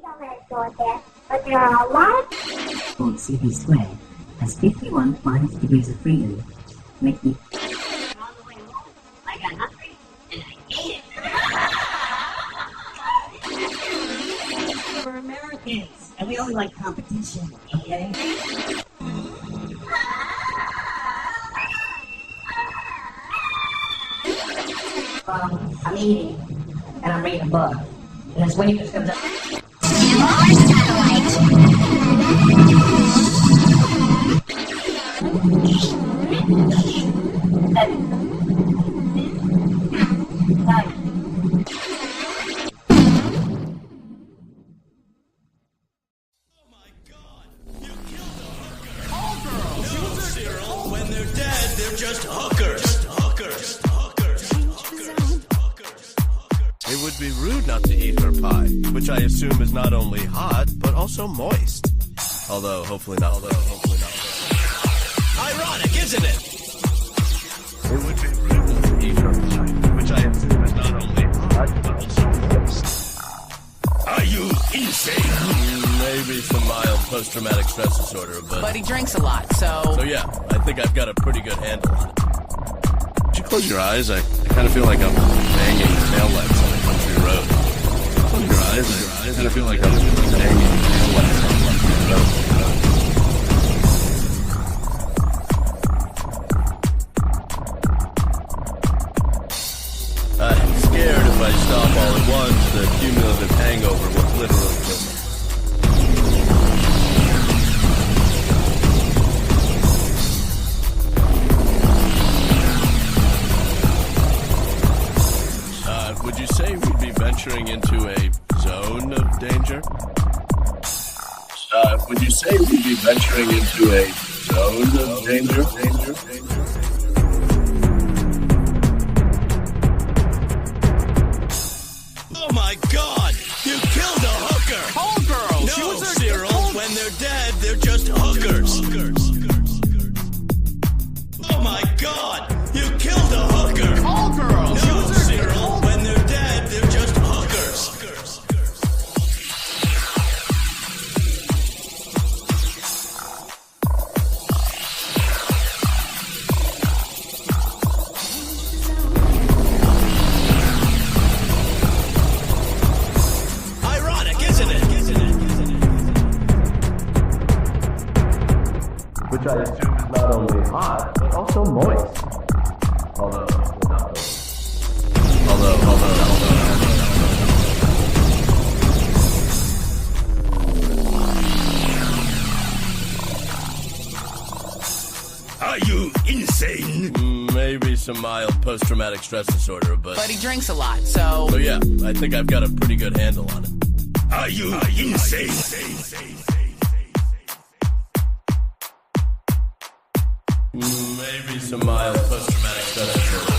on that doorstep, but there are a lot of... Old City Square has 51 5 degrees of freedom, making... On the way home, I got hungry, and I ate it. We're Americans, and we only like competition, okay? I'm eating, and I'm reading a book, and this waitress comes up. When they're dead, they're just hookers. It would be rude not to eat her pie, which I assume is not only hot, but also moist. Although, hopefully not. Ironic, isn't it? It would be rude not to eat her pie, which I assume is not only hot, but also moist. Are you insane? Maybe some mild post-traumatic stress disorder, but he drinks a lot, so yeah, I think I've got a pretty good handle on it. Would you close your eyes? I kind of feel like I'm banging taillights on a country road. Close your eyes. I kind of feel like I'm banging taillights on a country road. I'm scared if I stop all at once, the cumulative hangover will literally kill me. Would you say we'd be venturing into a zone of danger? Would you say we'd be venturing into a zone of danger? Oh my God! You killed a hooker! Old girl! No, Cyril, when they're dead, they're just hookers. Oh my God! You killed a hooker! Old girl! No, Cyril, when they're dead, they're just hookers. Ironic, isn't it? Which I assume is not only hot, but also moist. Although. Are you insane? Maybe some mild post-traumatic stress disorder, but he drinks a lot, so yeah, I think I've got a pretty good handle on it. Are you insane? Maybe some mild post-traumatic stress disorder.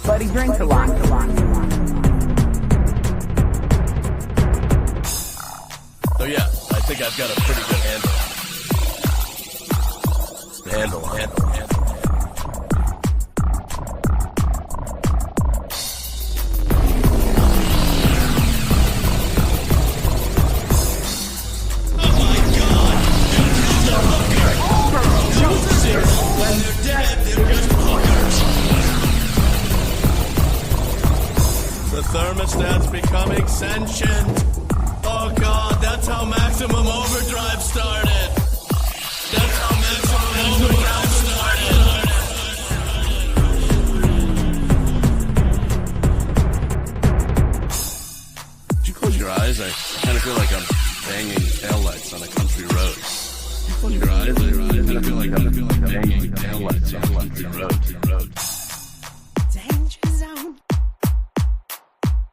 but he drinks a lot. So yeah, I think I've got a pretty good handle on it. Handle. When they're dead, they're just hookers. The thermostat's becoming sentient. Oh God, that's how maximum overdrive started. That's how maximum overdrive started. Did you close your eyes? I kind of feel like I'm banging taillights on a country road. Close your eyes. I kind of feel like I'm banging taillights on a country road. Danger zone.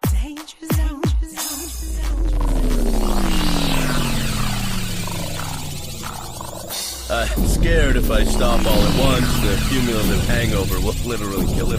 Danger zone. I'm scared if I stop all at once, the cumulative hangover will literally kill.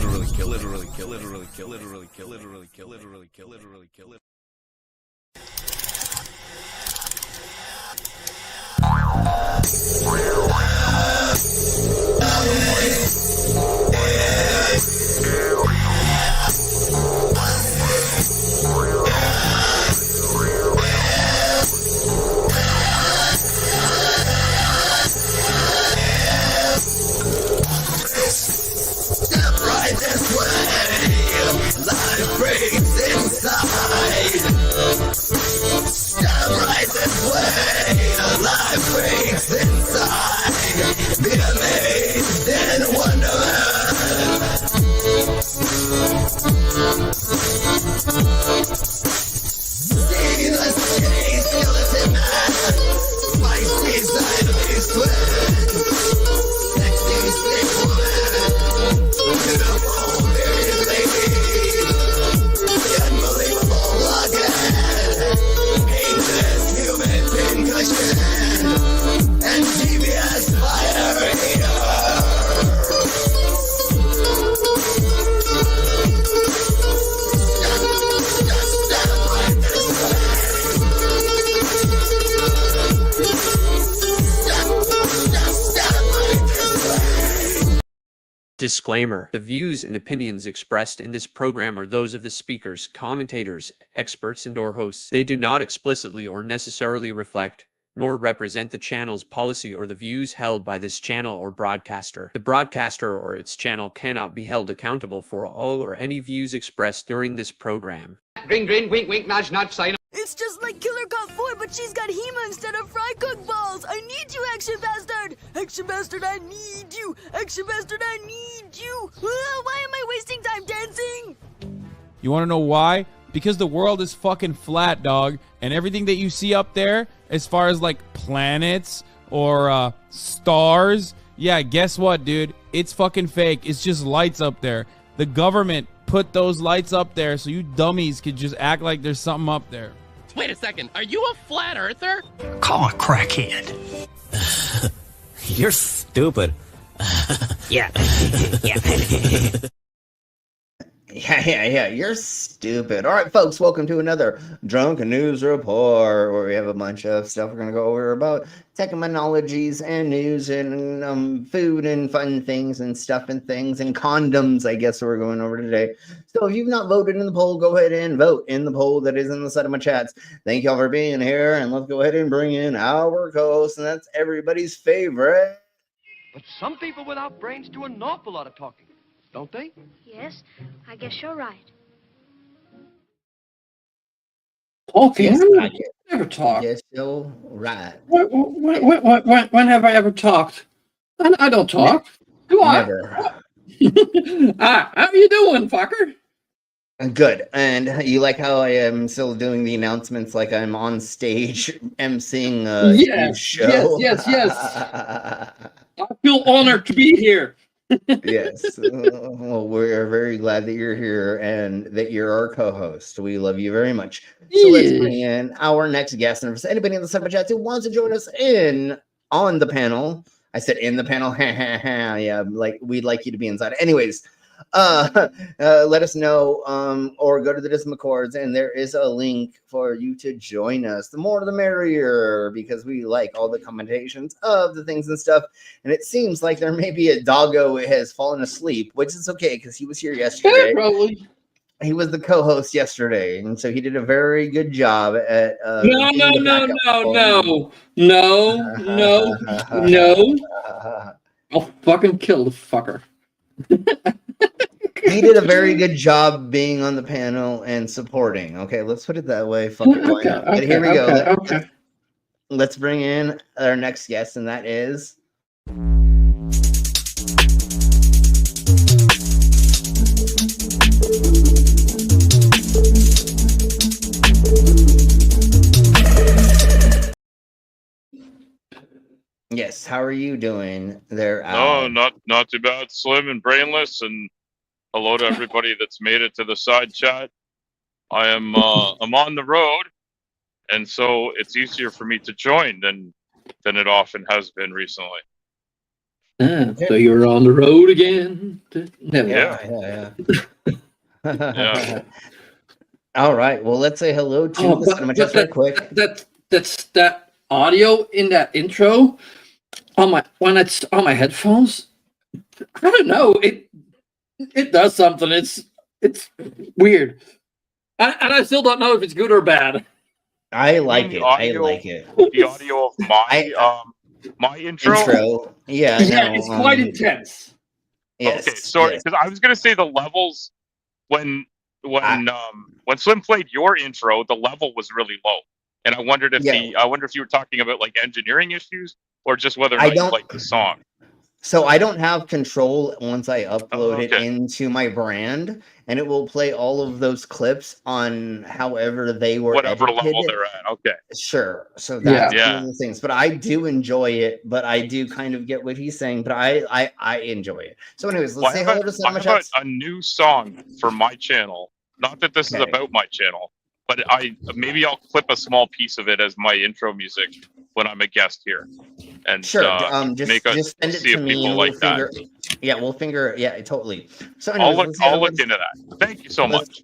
Disclaimer: the views and opinions expressed in this program are those of the speakers, commentators, experts, and/or hosts. They do not explicitly or necessarily reflect nor represent the channel's policy or the views held by this channel or broadcaster. The broadcaster or its channel cannot be held accountable for all or any views expressed during this program. Grin, grin, wink, wink, nudge, nudge, sign. It's just like Killer Cop 4, but she's got Hema instead of fry cook balls. I need you, Action Bastard. Action Bastard, I need you. Action Bastard, I need you. Why am I wasting time dancing? You want to know why? Because the world is fucking flat, dog. And everything that you see up there, as far as like planets or stars, yeah, guess what, dude? It's fucking fake. It's just lights up there. The government put those lights up there so you dummies could just act like there's something up there. Wait a second, are you a flat earther? Call a crackhead. You're stupid. Yeah. Yeah, you're stupid. All right, folks, welcome to another Drunken News Report, where we have a bunch of stuff we're going to go over about technologies and news and food and fun things and stuff and things and condoms, I guess we're going over today. So if you've not voted in the poll, go ahead and vote in the poll that is in the side of my chats. Thank y'all for being here, and let's go ahead and bring in our co-host, and that's everybody's favorite. But some people without brains do an awful lot of talking, don't they? Yes, I guess you're right. Okay, Yes, I never talk. Yes, you're right. When have I ever talked? I don't talk. Do I? Never. How you doing, fucker? Good. And you like how I am still doing the announcements like I'm on stage emceeing a Yes, show? yes. I feel honored to be here. Yes. Well, we're very glad that you're here and that you're our co-host. We love you very much. So let's bring in our next guest. And if there's anybody in the Super Chat who wants to join us on the panel, I said in the panel, yeah, like we'd like you to be inside. Anyways, let us know or go to the Discords, and there is a link for you to join us. The more the merrier, because we like all the commentations of the things and stuff. And it seems like there may be a doggo has fallen asleep, which is okay because he was here yesterday. Probably. He was the co-host yesterday, and so he did a very good job at No. I'll fucking kill the fucker. He did a very good job being on the panel and supporting. Okay, let's put it that way. Fuck it, why not? But here we go. Let's bring in our next guest, and that is... Yes, how are you doing there, Al? No, not too bad. Slim and brainless, and hello to everybody that's made it to the side chat. I'm on the road, and so it's easier for me to join than it often has been recently. So you're on the road again? Never. Yeah. Yeah. All right. Well, let's say hello to the cinema just real quick. That's that audio in that intro when it's on my headphones. I don't know. It does something. It's weird, and I still don't know if it's good or bad. I like it. I like it. The audio of my intro. Yeah, it's quite intense. Yes. Okay, sorry, because I was gonna say the levels when Slim played your intro, the level was really low, and I wondered if you were talking about like engineering issues or just whether or not you like the song. So I don't have control once I upload it into my brand, and it will play all of those clips on however they were whatever edited. level they're at. Okay. Sure. So that's one of the things. But I do enjoy it, but I do kind of get what he's saying, but I enjoy it. So anyways, let's say hello to Cinema Chats. I have a new song for my channel. Not that this is about my channel, but maybe I'll clip a small piece of it as my intro music when I'm a guest here. And sure, just send it to me. And we'll totally. So anyways, I'll look into that. Thank you so much.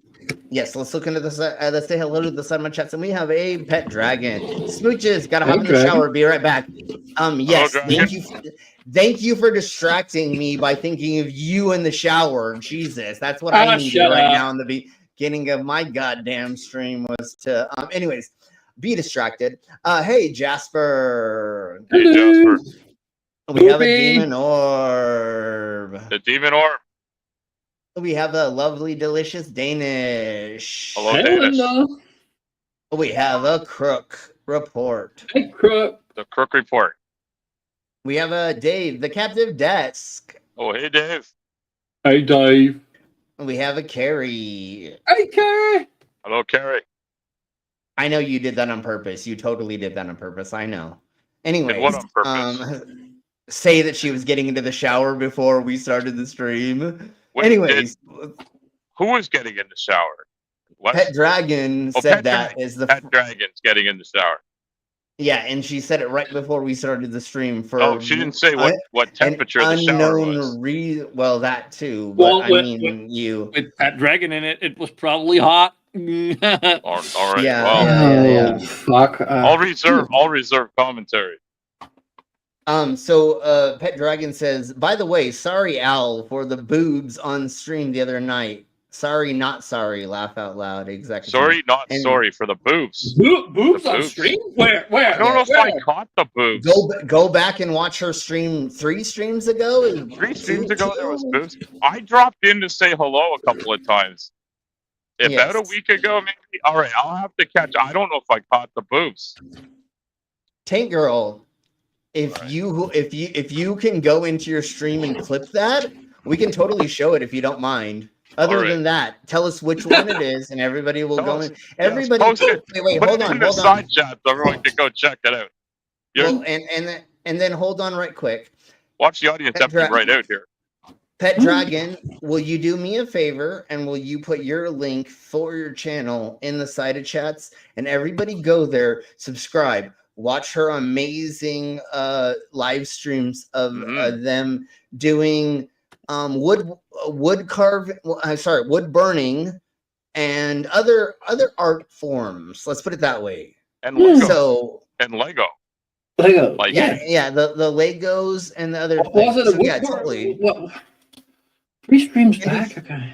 Yes, let's look into this. Let's say hello to the Sunma chats, and we have a pet dragon. Smooches, gotta hop in the shower. Be right back. Yes, thank you for distracting me by thinking of you in the shower. Jesus, that's what I needed right now in the beginning of my goddamn stream was to. Anyways, be distracted. Hey Jasper. Hey Jasper. We have a demon orb. The demon orb. We have a lovely, delicious Danish. Hello, Danish. We have a crook report. Hey, crook. The crook report. We have a Dave, the captive desk. Oh, hey, Dave. Hey, Dave. We have a Carrie. Hey, Carrie. Hello, Carrie. I know you did that on purpose. You totally did that on purpose. I know. Anyways, what on purpose? Say that she was getting into the shower before we started the stream. Anyways, who was getting in the shower? What? Pet Dragon said that is the Pet Dragon's getting in the shower. Yeah, and she said it right before we started the stream. She didn't say what temperature the shower was. Well, that too. But with Pet Dragon in it, it was probably hot. all right. Yeah. Fuck. I'll reserve commentary. So Pet Dragon says, by the way, sorry, Al, for the boobs on stream the other night. Sorry, not sorry. Laugh out loud. Exactly. Sorry, not sorry for the boobs. Boobs on stream? Where? I don't know if I caught the boobs. Go back and watch her stream 3 streams ago. 3 streams ago, there was boobs. I dropped in to say hello a couple of times. About a week ago, maybe. All right, I'll have to catch. I don't know if I caught the boobs. Tank Girl. If you can go into your stream and clip that, we can totally show it if you don't mind. Other than that, tell us which one it is, and everybody will go in. Everybody, wait, hold on. Side chat, so everyone can go check it out. Well, and then hold on right quick. Watch the audience empty right out here. Pet Dragon, will you do me a favor and will you put your link for your channel in the side chats, and everybody go there, subscribe. Watch her amazing live streams of them doing wood burning and other art forms. Let's put it that way. And Lego. Lego. Like the Legos and the other things. Totally. 3 streams back. Okay.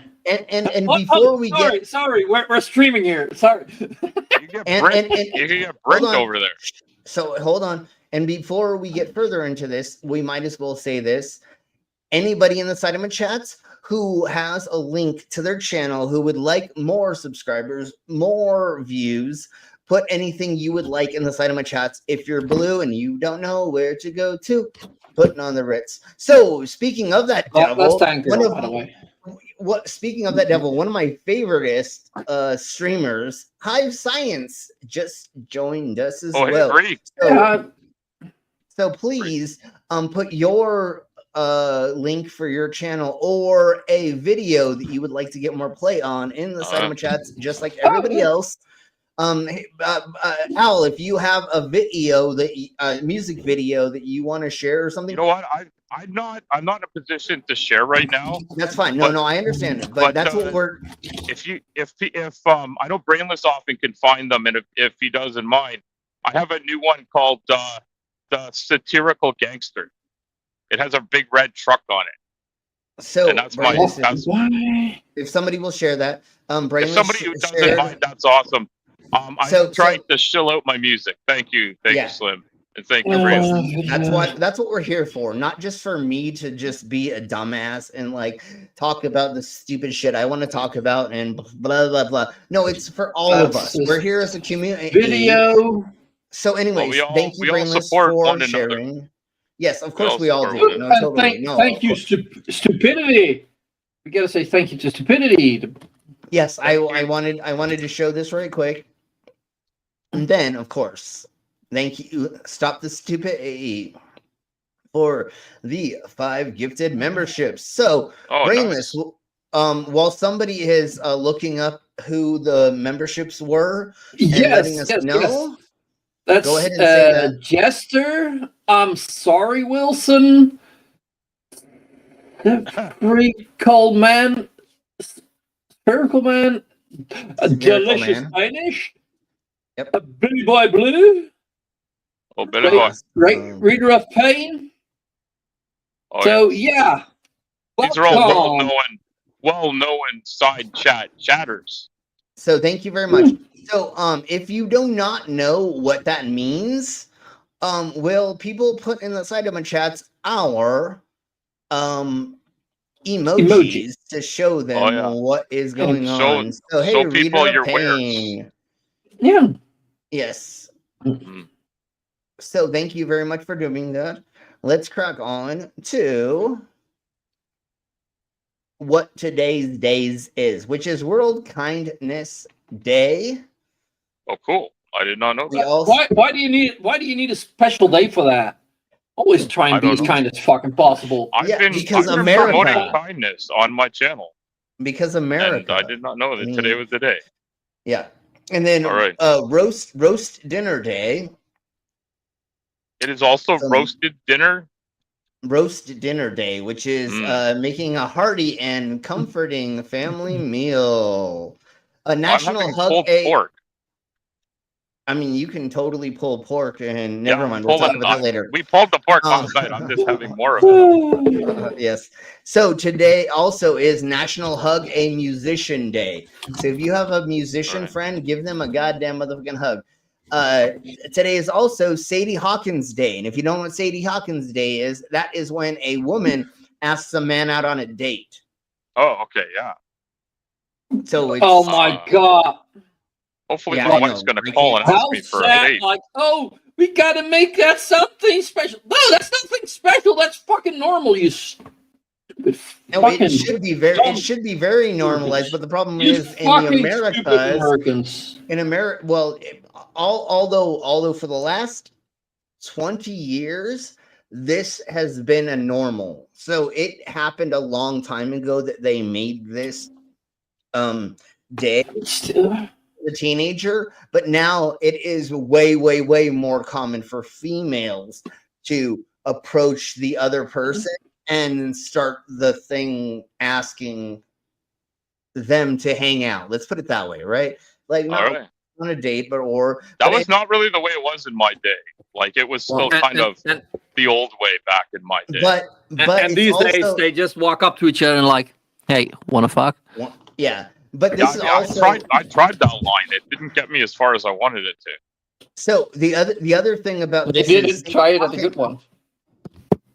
And before we get sorry, we're streaming here. Sorry. You get Brent over there. So hold on. And before we get further into this, we might as well say this. Anybody in the Saitama chats who has a link to their channel, who would like more subscribers, more views, put anything you would like in the Saitama chats. If you're blue and you don't know where to go to, putting on the Ritz. So speaking of that devil, speaking of that devil, one of my favoriteest streamers, Hive Science, just joined us as well. So please put your link for your channel or a video that you would like to get more play on in the Saitama chats, just like everybody else. Al, if you have a video music video that you want to share or something, you know what? I'm not in a position to share right now. That's fine. No, I understand it, but that's what we're. If I know Brainless often can find them, and if he doesn't mind, I have a new one called the Satirical Gangster. It has a big red truck on it. So and that's if somebody will share that, if somebody who doesn't mind, that's awesome. I'm trying to shill out my music. Thank you, Slim, and thank you, Ray. That's what we're here for. Not just for me to just be a dumbass and like talk about the stupid shit I want to talk about and blah blah blah. No, it's for all of us. We're here as a community. Video. So, anyways, thank you, Brainless, for sharing. Another. Yes, of course we all do. No, totally. Thank you, Stupidity. We gotta say thank you to Stupidity. Yes, I wanted to show this right quick. And then, of course, thank you, Stop the Stupidity, for the 5 gifted memberships. So, Brainless, while somebody is looking up who the memberships were and letting us know, go ahead and say that. Jester, I'm sorry, Wilson, Free Cold Man, Spherical Man, A Satirical delicious man. Spanish. Yep. A Billy Boy Blue. Oh, Billy Boy. Reader of Pain. Oh, So yes. yeah. These are all Welcome. well-known side chatters. So thank you very much. So if you do not know what that means, will people put in the side of my chats our emojis to show them what is going on. So hey, show people reader of your pain. Yeah. Yes. So thank you very much for doing that. Let's crack on to what today's days is, which is World Kindness Day. Oh, cool! I did not know We that. also, Why do you need a special day for that? Always try and be as kind as fucking possible. I've been promoting kindness on my channel. Because America. And I did not know that today was the day. Yeah. And then all right. roast dinner day. It is also roasted dinner. Roast dinner day, which is making a hearty and comforting family meal. A national hug pork. I mean, you can totally pull pork, and never mind. We'll talk about that later. We pulled the pork last night. I'm just having more of it. Yes. So today also is National Hug a Musician Day. So if you have a musician friend, give them a goddamn motherfucking hug. Today is also Sadie Hawkins Day, and if you don't know what Sadie Hawkins Day is, that is when a woman asks a man out on a date. Oh, okay, yeah. So it's, oh my god. Hopefully my wife's going to call and ask me for a date. Like, oh, we got to make that something special. No, that's nothing special. That's fucking normal, you stupid. No, it should be very normalized, but the problem is in the Americas, in America, well, although for the last 20 years, this has been a normal. So it happened a long time ago that they made this day. The teenager, but now it is way more common for females to approach the other person and start the thing asking them to hang out. Let's put it that way, right? Like not on a date, but that was not really the way it was in my day. Like it was still kind of the old way back in my day. But these days they just walk up to each other and like, hey, wanna fuck? Yeah. But this is also I tried that line. It didn't get me as far as I wanted it to. So the other thing about they didn't try it at a good one.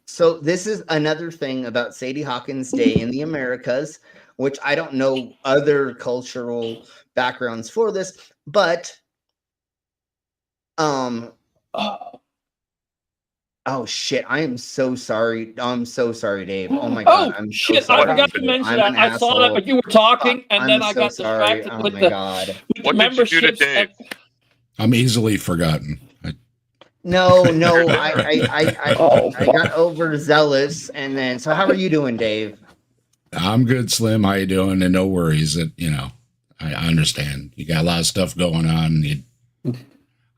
So this is another thing about Sadie Hawkins Day in the Americas, which I don't know other cultural backgrounds for this, but oh shit! I am so sorry. I'm so sorry, Dave. Oh my god! I'm shit! So sorry. I forgot to mention that. I saw that, but you were talking, and then I got distracted with the memberships. I'm easily forgotten. No, I got overzealous, and then. So, how are you doing, Dave? I'm good, Slim. How you doing? And no worries. That I understand. You got a lot of stuff going on.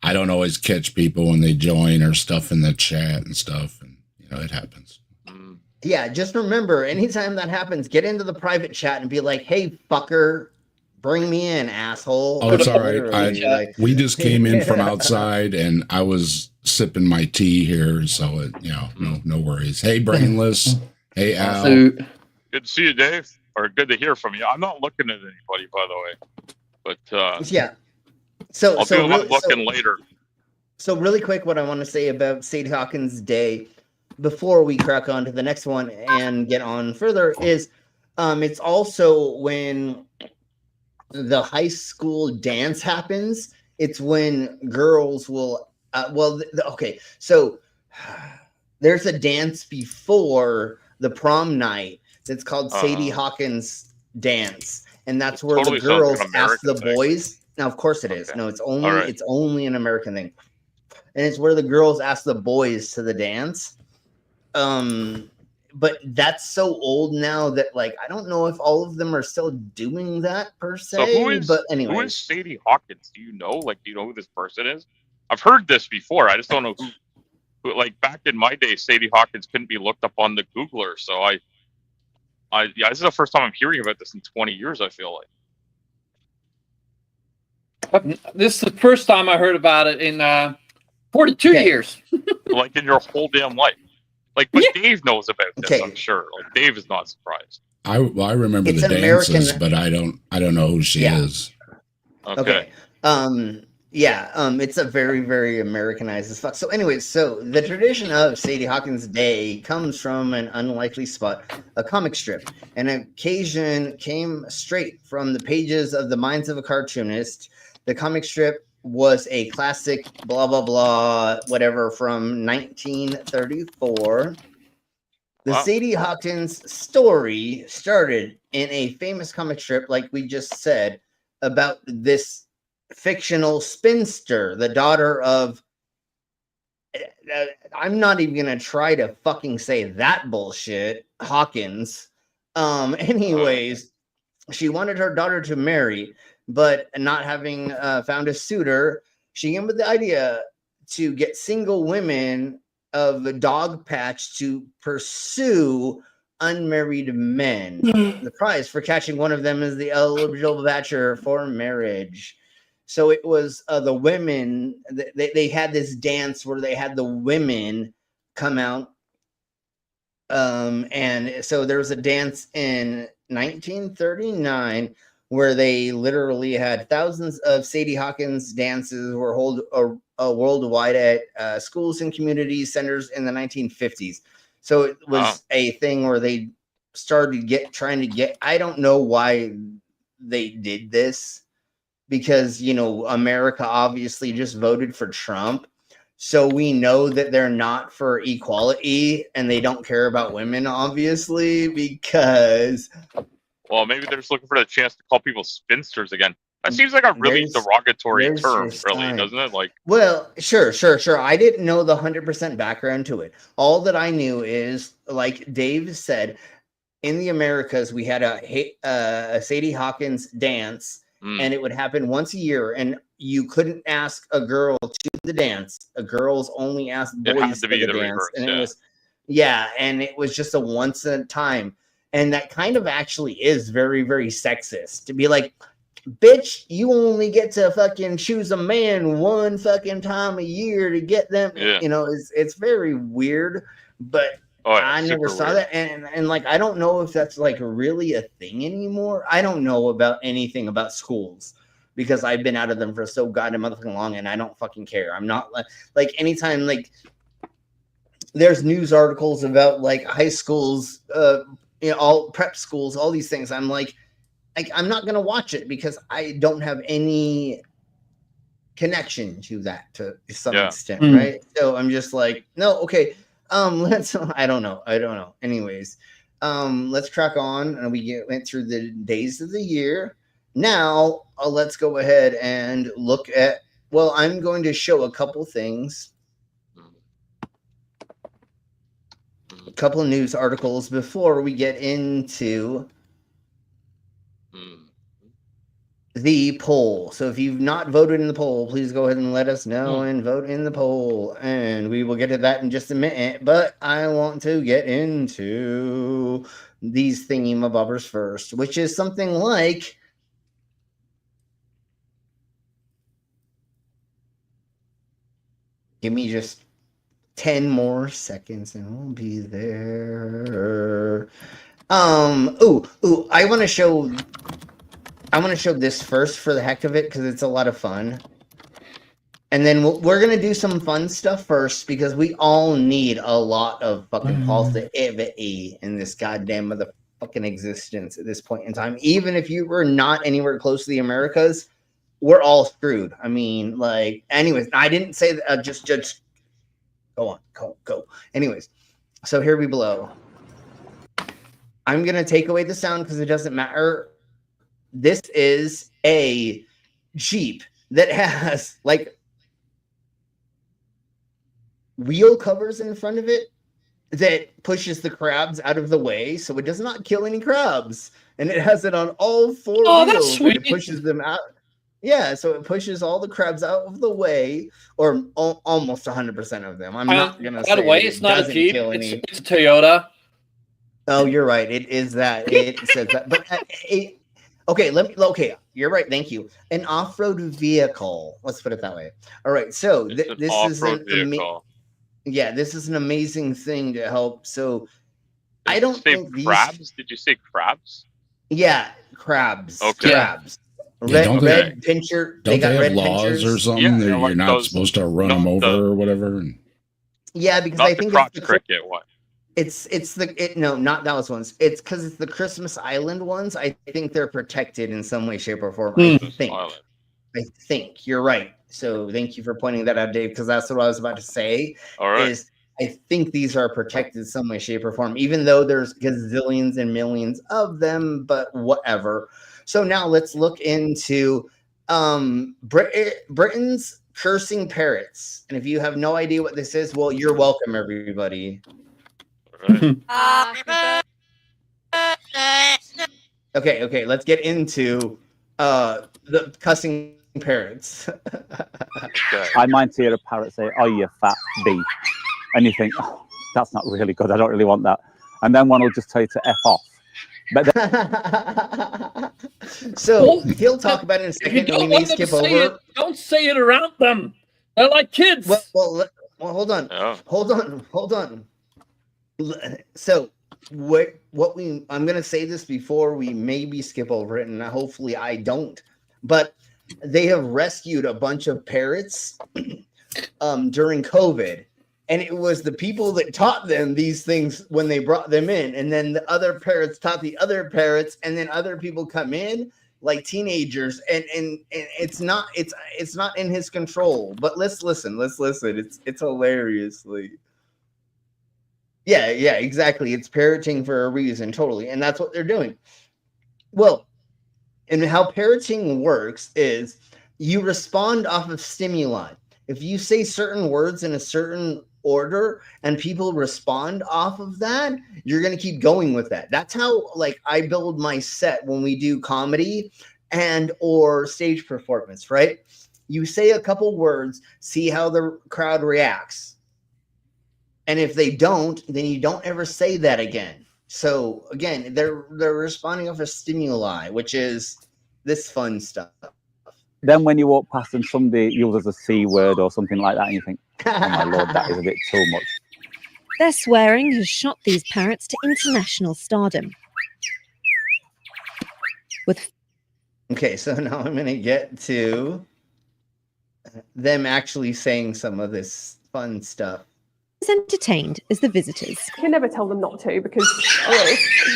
I don't always catch people when they join or stuff in the chat and stuff, and it happens. Yeah, just remember, anytime that happens, get into the private chat and be like, "Hey, fucker, bring me in, asshole." Oh, it's all right. We just came in from outside, and I was sipping my tea here, so no worries. Hey, Brainless. Hey, Al. Good to see you, Dave. Or good to hear from you. I'm not looking at anybody, by the way, but yeah. So I'll do a lot of looking later. So really quick, what I want to say about Sadie Hawkins Day before we crack on to the next one and get on further is it's also when the high school dance happens. It's when girls will okay, so there's a dance before the prom night that's called Sadie Hawkins Dance, and that's where totally the girls like ask the boys. Now, of course it is. No, it's only an American thing. And it's where the girls ask the boys to the dance. But that's so old now that I don't know if all of them are still doing that per se. So who is Sadie Hawkins? Do you know? Do you know who this person is? I've heard this before. I just don't know who back in my day, Sadie Hawkins couldn't be looked up on the Googler. So this is the first time I'm hearing about this in 20 years, I feel like. This is the first time I heard about it in 42 years. Like in your whole damn life. Like, but Dave knows about this, I'm sure. Like, Dave is not surprised. I remember It's the an dances, American- but I don't know who she is. Okay. It's a very, very Americanized as fuck. So anyways, so the tradition of Sadie Hawkins Day comes from an unlikely spot, a comic strip. An occasion came straight from the pages of the minds of a cartoonist. The comic strip was a classic blah, blah, blah, whatever from 1934. The Sadie Hawkins story started in a famous comic strip, like we just said, about this fictional spinster, the daughter of I'm not even gonna try to fucking say that bullshit, Hawkins. Anyways, she wanted her daughter to marry, but not having found a suitor, she came with the idea to get single women of a dog patch to pursue unmarried men. The prize for catching one of them is the eligible bachelor for marriage. So it was the women, they had this dance where they had the women come out. And so there was a dance in 1939 where they literally had thousands of Sadie Hawkins dances were held worldwide at schools and community centers in the 1950s. So it was a thing where they started trying to get, I don't know why they did this, because, you know, America obviously just voted for Trump. So we know that they're not for equality and they don't care about women, obviously, because... Well, maybe they're just looking for the chance to call people spinsters again. That seems like a really derogatory term, really, doesn't it? Like, well, sure. I didn't know the 100% background to it. All that I knew is, like Dave said, in the Americas, we had a Sadie Hawkins dance, and it would happen once a year, and you couldn't ask a girl to the dance. A girls only asked boys to the dance, reverse, and it was, and it was just a once in a time. And that kind of actually is very, very sexist to be like, bitch, you only get to fucking choose a man one fucking time a year to get them. You know, it's very weird, but I never saw that. And like, I don't know if that's like really a thing anymore. I don't know about anything about schools because I've been out of them for so goddamn motherfucking long and I don't fucking care. I'm not like anytime, like there's news articles about like high schools, you know, all prep schools, all these things. I'm like, I'm not going to watch it because I don't have any connection to that to some extent. Right. So I'm just like, no, okay. I don't know. Anyways, let's crack on. And went through the days of the year. Now let's go ahead and look at, well, I'm going to show a couple things. A couple of news articles before we get into the poll. So if you've not voted in the poll, please go ahead and let us know and vote in the poll. And we will get to that in just a minute. But I want to get into these thingy-mabobbers first, which is something like... Give me just 10 more seconds and we'll be there. I want to show this first for the heck of it because it's a lot of fun. And then we're going to do some fun stuff first because we all need a lot of fucking positivity in this goddamn motherfucking existence at this point in time. Even if you were not anywhere close to the Americas, we're all screwed. I mean, like, anyways, I didn't say that, just go on, go. Anyways, so here we blow. I'm going to take away the sound because it doesn't matter. This is a Jeep that has, like, wheel covers in front of it that pushes the crabs out of the way so it does not kill any crabs. And it has it on all four wheels. That's sweet. And it pushes them out. Yeah, so it pushes all the crabs out of the way, or almost 100% of them. I'm not going to say by the way, it's not a Jeep, it's a Toyota. Oh, you're right. It is that. It says that. But Okay, okay, you're right. Thank you. An off-road vehicle. Let's put it that way. All right. So It's an this is off-road vehicle. yeah, this is an amazing thing to help. So I Did you don't say think these. crabs? Did you say crabs? Yeah, crabs. Okay. Crabs. Yeah, Red pincher. Don't they got have red laws pinchers. or something Yeah, that they're you're like not those- supposed to run not them over the- or whatever? Yeah, because Not I the think crotch it's the cricket one. no, not those ones. It's because it's the Christmas Island ones. I think they're protected in some way, shape, or form. I think you're right. So thank you for pointing that out, Dave, because that's what I was about to say. All right. Is I think these are protected in some way, shape, or form, even though there's gazillions and millions of them, but whatever. So now let's look into Britain's cursing parrots. And if you have no idea what this is, well, you're welcome, everybody. Okay, let's get into the cussing parrots. I might hear a parrot say, "Oh, you fat bee," and you think, "Oh, that's not really good. I don't really want that." And then one will just tell you to F off. But so he'll talk about it in a second, and we may skip over. Don't say it around them. They're like kids. Well, hold on. Oh. Hold on. So I'm gonna say this before we maybe skip over it, and hopefully I don't. But they have rescued a bunch of parrots during COVID, and it was the people that taught them these things when they brought them in, and then the other parrots taught the other parrots, and then other people come in like teenagers, and it's not in his control. But let's listen. It's hilariously. Yeah, exactly. It's parroting for a reason, totally. And that's what they're doing. Well, and how parroting works is you respond off of stimuli. If you say certain words in a certain order and people respond off of that, you're going to keep going with that. That's how I build my set when we do comedy and or stage performance, right? You say a couple words, see how the crowd reacts. And if they don't, then you don't ever say that again. So again, they're responding off a stimuli, which is this fun stuff. then when you walk past and somebody uses a C word or something like that, and you think, "Oh my lord, that is a bit too much." Their swearing has shot these parrots to international stardom. Okay, so now I'm going to get to them actually saying some of this fun stuff. As entertained as the visitors. You can never tell them not to because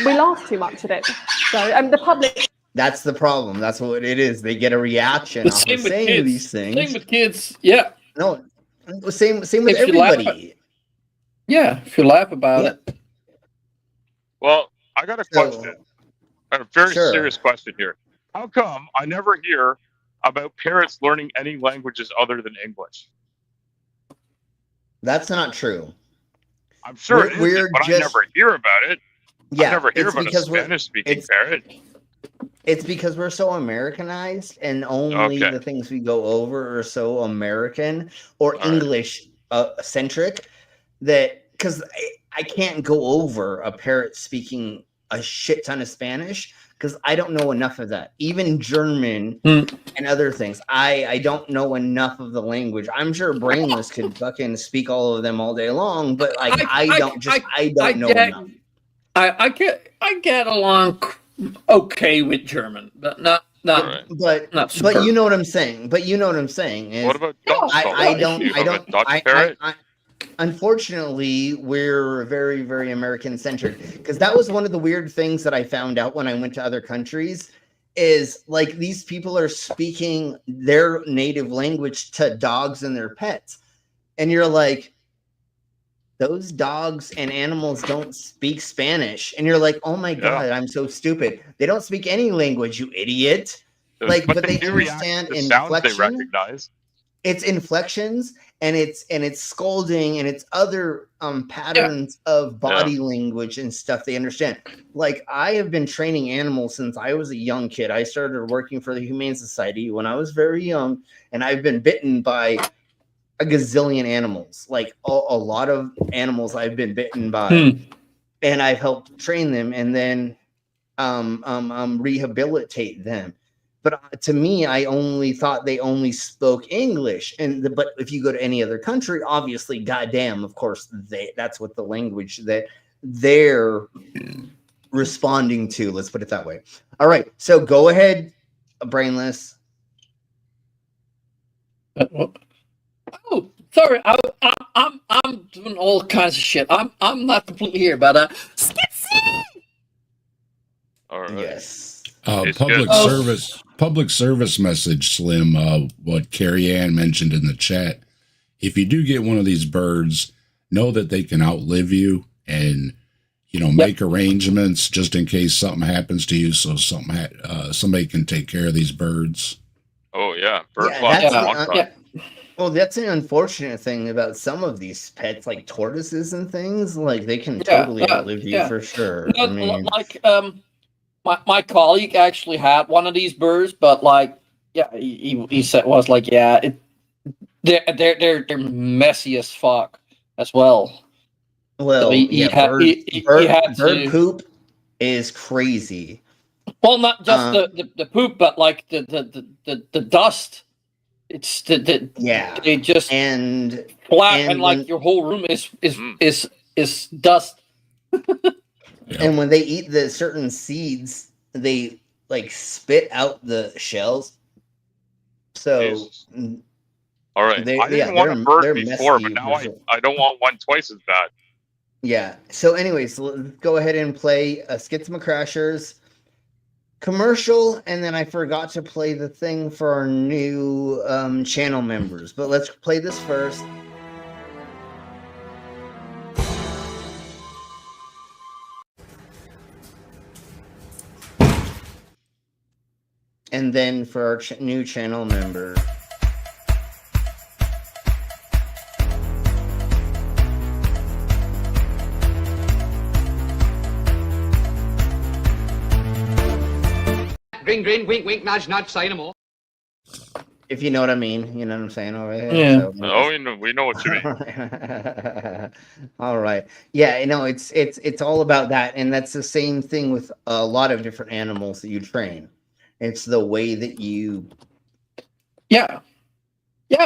we laugh too much at it. So, the public. That's the problem. That's what it is. They get a reaction off of saying these things. Same with kids. Yeah. No, same with everybody. If you laugh about it. Well, I got a question. A very serious question here. How come I never hear about parrots learning any languages other than English? That's not true. I'm sure it isn't, but I never hear about it. Yeah, I never hear it's about a because Spanish-speaking parrot. It's because we're so Americanized, and only the things we go over are so American or English centric that because I can't go over a parrot speaking a shit ton of Spanish because I don't know enough of that. Even German and other things. I don't know enough of the language. I'm sure Brainless could fucking speak all of them all day long, but I don't know enough. I get along okay with German, but not but you know what I'm saying. Is what about Dutch? Unfortunately, we're very, very American centered because that was one of the weird things that I found out when I went to other countries is these people are speaking their native language to dogs and their pets. And you're like, those dogs and animals don't speak Spanish. And you're like, oh my God, I'm so stupid. They don't speak any language, you idiot. But they understand inflection. They recognize. It's inflections and it's scolding and it's other patterns of body language and stuff they understand. I have been training animals since I was a young kid. I started working for the Humane Society when I was very young, and I've been bitten by a gazillion animals. A lot of animals I've been bitten by, and I've helped train them. And then rehabilitate them. But to me, I only thought they only spoke English. But if you go to any other country, obviously, goddamn, of course, that's what the language that they're responding to. Let's put it that way. All right, so go ahead, Brainless. Oh, sorry. I'm doing all kinds of shit. I'm not completely here, but All right. Yes. Public service message, Slim. What Carrie Ann mentioned in the chat. If you do get one of these birds, know that they can outlive you, and make arrangements just in case something happens to you, so somebody can take care of these birds. Oh yeah, Well, that's an unfortunate thing about some of these pets, like tortoises and things. Like they can totally outlive you for sure. I mean, like my colleague actually had one of these birds, but he said they're messy as fuck as well. Well, so bird poop is crazy. Well, not just the poop, but like the dust. It's they just flat and like your whole room is dust. And when they eat the certain seeds, they like spit out the shells. So, all right, I didn't want a bird before, but now I don't want one twice as bad. Yeah. So, anyways, let's go ahead and play Schizma Crashers commercial, and then I forgot to play the thing for our new channel members. But let's play this first. And then for our new channel member. Grin, grin, wink, wink, nudge, nudge, say no more. If you know what I mean, you know what I'm saying over here. Yeah. So, we know what you mean. All right. Yeah, it's all about that, and that's the same thing with a lot of different animals that you train. It's the way that you. Yeah.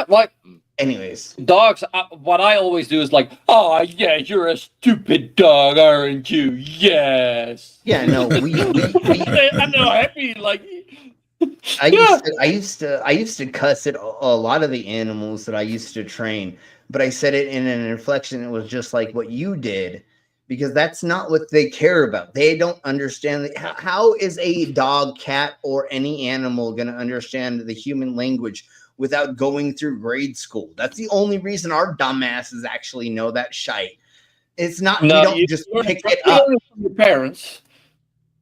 Like. Anyways, dogs. What I always do is like, oh yeah, you're a stupid dog, aren't you? Yes. Yeah. No. I'm not happy. Like. I used to cuss at a lot of the animals that I used to train, but I said it in an inflection that was just like what you did, because that's not what they care about. They don't understand how is a dog, cat, or any animal going to understand the human language without going through grade school? That's the only reason our dumbasses actually know that shite. It's not we don't just pick it up from your parents.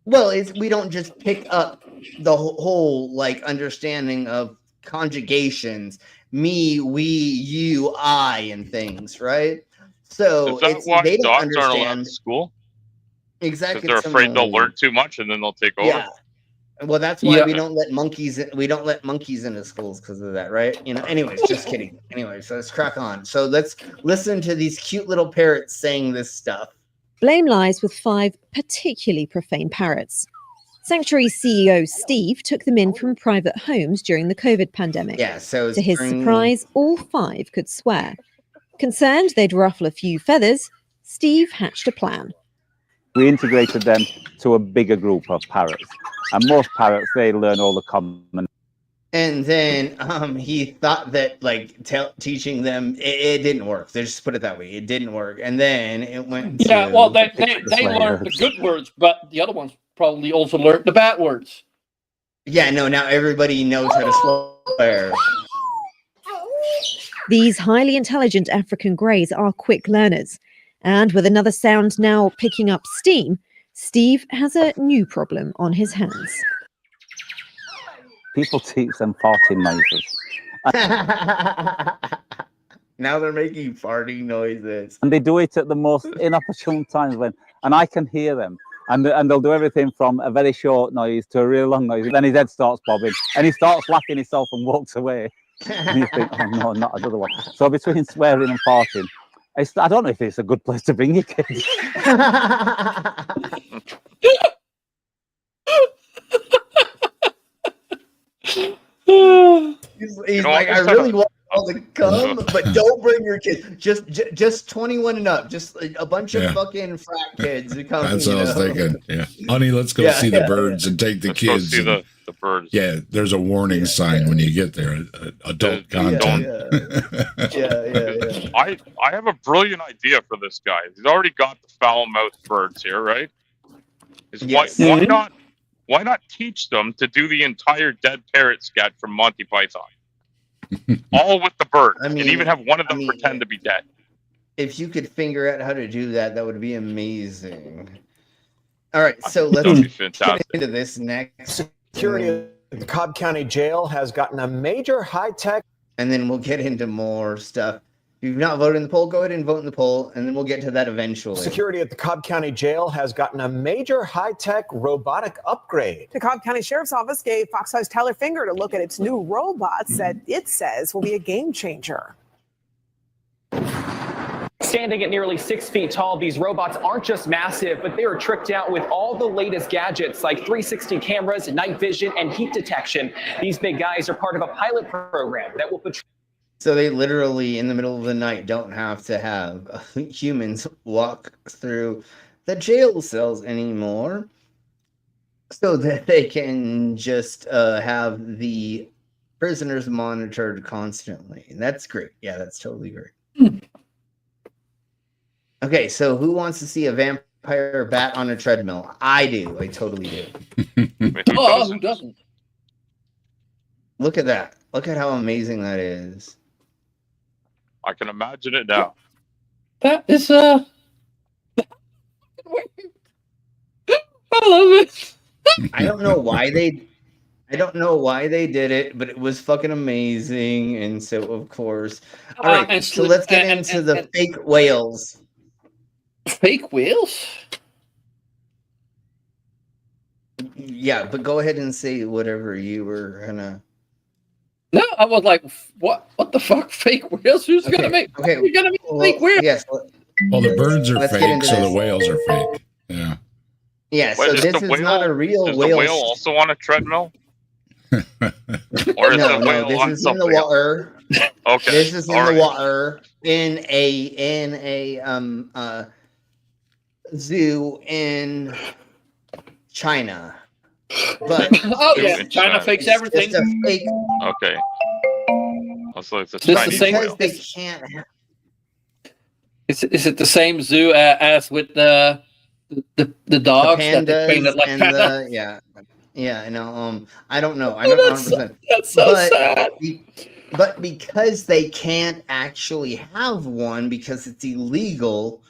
Well, we don't just pick up the whole like understanding of conjugations, me, we, you, I, and things, right? So is that why they don't dogs aren't allowed understand in school? Exactly. Because they're afraid they'll learn too much and then they'll take over. Yeah. Well, that's why we don't let monkeys into schools because of that, right? Anyways, just kidding. Anyways, so let's crack on. So let's listen to these cute little parrots saying this stuff. Blame lies with 5 particularly profane parrots. Sanctuary CEO Steve took them in from private homes during the COVID pandemic. Yeah, so to his surprise, all 5 could swear. Concerned they'd ruffle a few feathers, Steve hatched a plan. We integrated them to a bigger group of parrots. And most parrots, they learn all the common. And then he thought that like teaching them it didn't work. They just put it that way. It didn't work. And then it went. Yeah, well, they learned the good words, but the other ones probably also learned the bad words. Yeah, no. Now everybody knows how to swear. These highly intelligent African greys are quick learners. And with another sound now picking up steam, Steve has a new problem on his hands. People teach them farting noises. Now they're making farting noises. And they do it at the most inopportune times and I can hear them. And they'll do everything from a very short noise to a really long noise. Then his head starts bobbing and he starts laughing himself and walks away. And you think, oh no, not another one. So between swearing and farting, I don't know if it's a good place to bring your kids. He's like, I really want all to come, but don't bring your kids. Just 21 and up. Just a bunch of fucking frat kids who come. That's what I was thinking. Yeah, honey, let's go see the birds and take the kids. Go see the birds. Yeah, there's a warning sign when you get there. Adult content. I have a brilliant idea for this guy. He's already got the foul-mouthed birds here, right? Why not teach them to do the entire dead parrot sketch from Monty Python? All with the birds, and even have one of them pretend to be dead. If you could figure out how to do that, that would be amazing. All right, so let's get into this next. Security at the Cobb County Jail has gotten a major high-tech... And then we'll get into more stuff. If you've not voted in the poll, go ahead and vote in the poll, and then we'll get to that eventually. Security at the Cobb County Jail has gotten a major high-tech robotic upgrade. The Cobb County Sheriff's Office gave Fox 5's Tyler Finger to look at its new robots that it says will be a game changer. Standing at nearly 6 feet tall, these robots aren't just massive, but they are tricked out with all the latest gadgets like 360 cameras, night vision, and heat detection. These big guys are part of a pilot program that will patrol. So they literally, in the middle of the night, don't have to have humans walk through the jail cells anymore, so that they can just have the prisoners monitored constantly. That's great. Yeah, that's totally great. Okay, so who wants to see a vampire bat on a treadmill? I do. I totally do. Who doesn't? Look at that. Look at how amazing that is. I can imagine it now. That is I love it. I don't know why they did it, but it was fucking amazing. And so of course. All right, so let's get into the fake whales. Fake whales? Yeah, but go ahead and say whatever you were gonna. No, I was like, what the fuck? Fake whales? Who's gonna make? Okay, you're gonna make fake whales? Yes. Well, the birds are fake, so the whales are fake. Yeah. Yeah. So this is not a real whale. Is whale. the whale also on a treadmill? Or is the whale on something? In the water. Okay. This is in the water in a zoo in China. But China fakes everything. Fake. Okay. Also, it's a This Chinese the same whale. They can't. Is it the same zoo as with the dogs? The pandas and panda? yeah. I know. I don't know. I don't know 100%. That's so sad. But because they can't actually have one because it's illegal,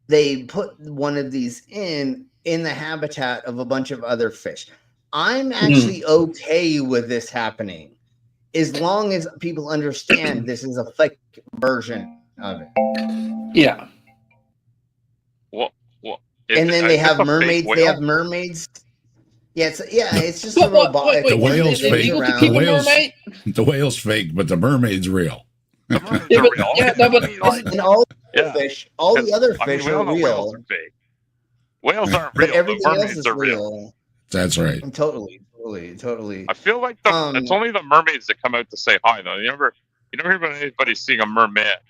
they put one of these in the habitat of a bunch of other fish. I'm actually okay with this happening as long as people understand this is a fake version of it. Yeah. What? And then they have mermaids. They have mermaids. Yeah, it's just a robot. The whale's fake. The whale's fake, but the mermaid's real. And all the other fish are real. Whales are fake. Whales aren't real. But everything else mermaids is are real. That's right. Totally. I feel like it's only the mermaids that come out to say hi, though. You never hear about anybody seeing a mermaid. I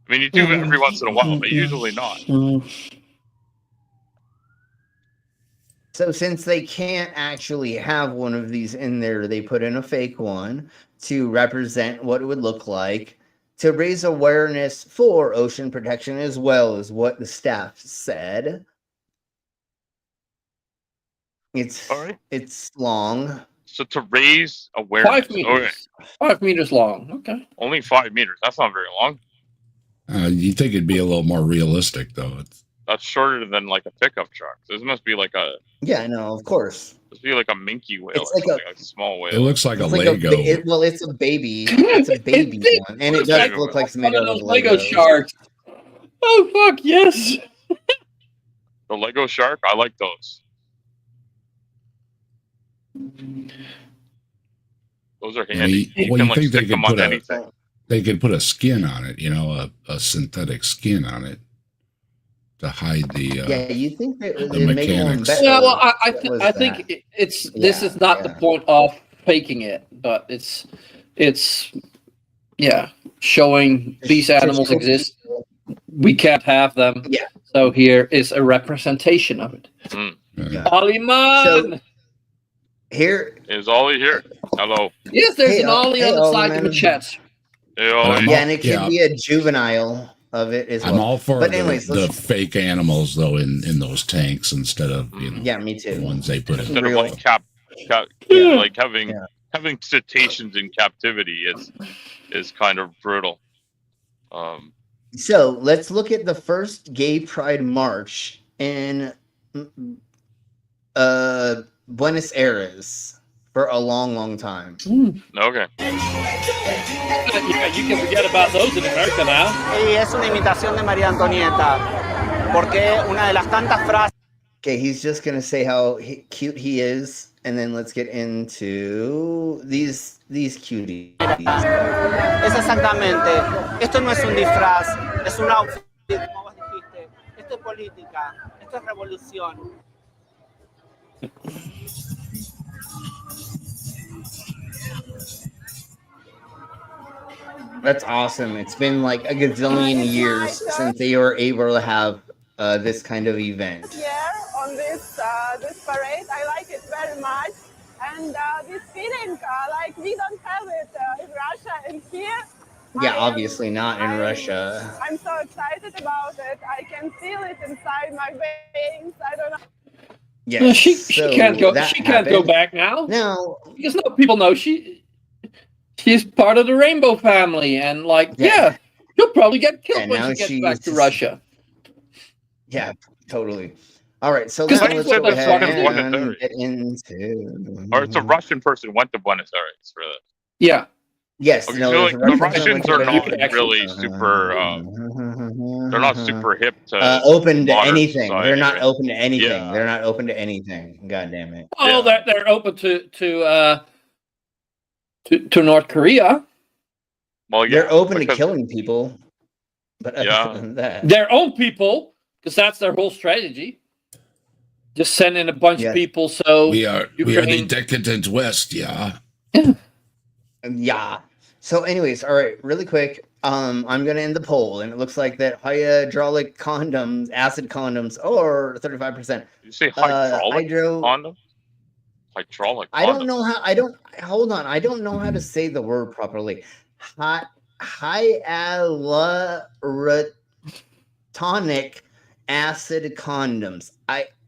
mean, you do every once in a while, but usually not. So since they can't actually have one of these in there, they put in a fake one to represent what it would look like, to raise awareness for ocean protection, as well as what the staff said. It's long. So to raise awareness. 5 meters. Okay. 5 meters long. Okay. Only 5 meters. That's not very long. You think it'd be a little more realistic, though. That's shorter than like a pickup truck. This must be like a. Yeah, I know, of course. This must be like a minke whale. It's like a small whale. It looks like a Lego. It's a baby. It's a baby one, and it does look like some one of those Lego sharks. Oh fuck yes! The Lego shark. I like those. Those are handy. You Well, can you think they stick could them on put anything. they could put a skin on it, a synthetic skin on it to hide the. Yeah, you think that the they make one mechanics. better? Yeah, well, I think this is not the point of faking it, but it's it's showing these animals exist. We can't have them. Yeah. So here is a representation of it. Aliman! So here is Ollie here. Hello. Yes, there's an Ollie on the side of the chat. Hey, Ollie. Yeah, and it can be a juvenile of it as well. I'm all for but anyways, the fake animals though in those tanks instead of me too. the ones they put in. Instead of like like having cetaceans in captivity is kind of brutal. So let's look at the first gay pride march in Buenos Aires for a long time. Okay. Yeah, you can forget about those in America now. Y es una imitación de María Antonieta, porque una de las tantas frases. Okay, he's just gonna say how cute he is, and then let's get into these cuties. Es exactamente. Esto no es un disfraz, es un outfit, como vos dijiste. Esto es política, esto es revolución. That's awesome. It's been like a gazillion years since they were able to have this kind of event. Here on this parade, I like it very much, and this feeling like we don't have it in Russia and here. Yeah, obviously not in Russia. I'm so excited about it. I can feel it inside my veins. I don't know. Yeah, well, she can't go. She can't go back now. No, because no people know she's part of the rainbow family, and she'll probably get killed when she gets back to Russia. Yeah, totally. All right, so let's go ahead and get into. Or it's a Russian person went to Buenos Aires for this. Yeah. Yes. Okay, no, so like, the Russians are not really super. They're not super hip to open to modern anything. society, They're not right? open to anything. Yeah. They're not open to anything. God damn it. Oh, they're open to North Korea. Well, yeah, they're open to killing people, but other than that, their own people, because that's their whole strategy. Just send in a bunch of people. So we are the decadent West. Yeah. Yeah. So, anyways, all right, really quick. I'm gonna end the poll, and it looks like that hydraulic condoms, acid condoms, or 35%. You say hydraulic condom? Hydraulic. I don't know how. I don't. Hold on. I don't know how to say the word properly. Hyaluronic acid condoms.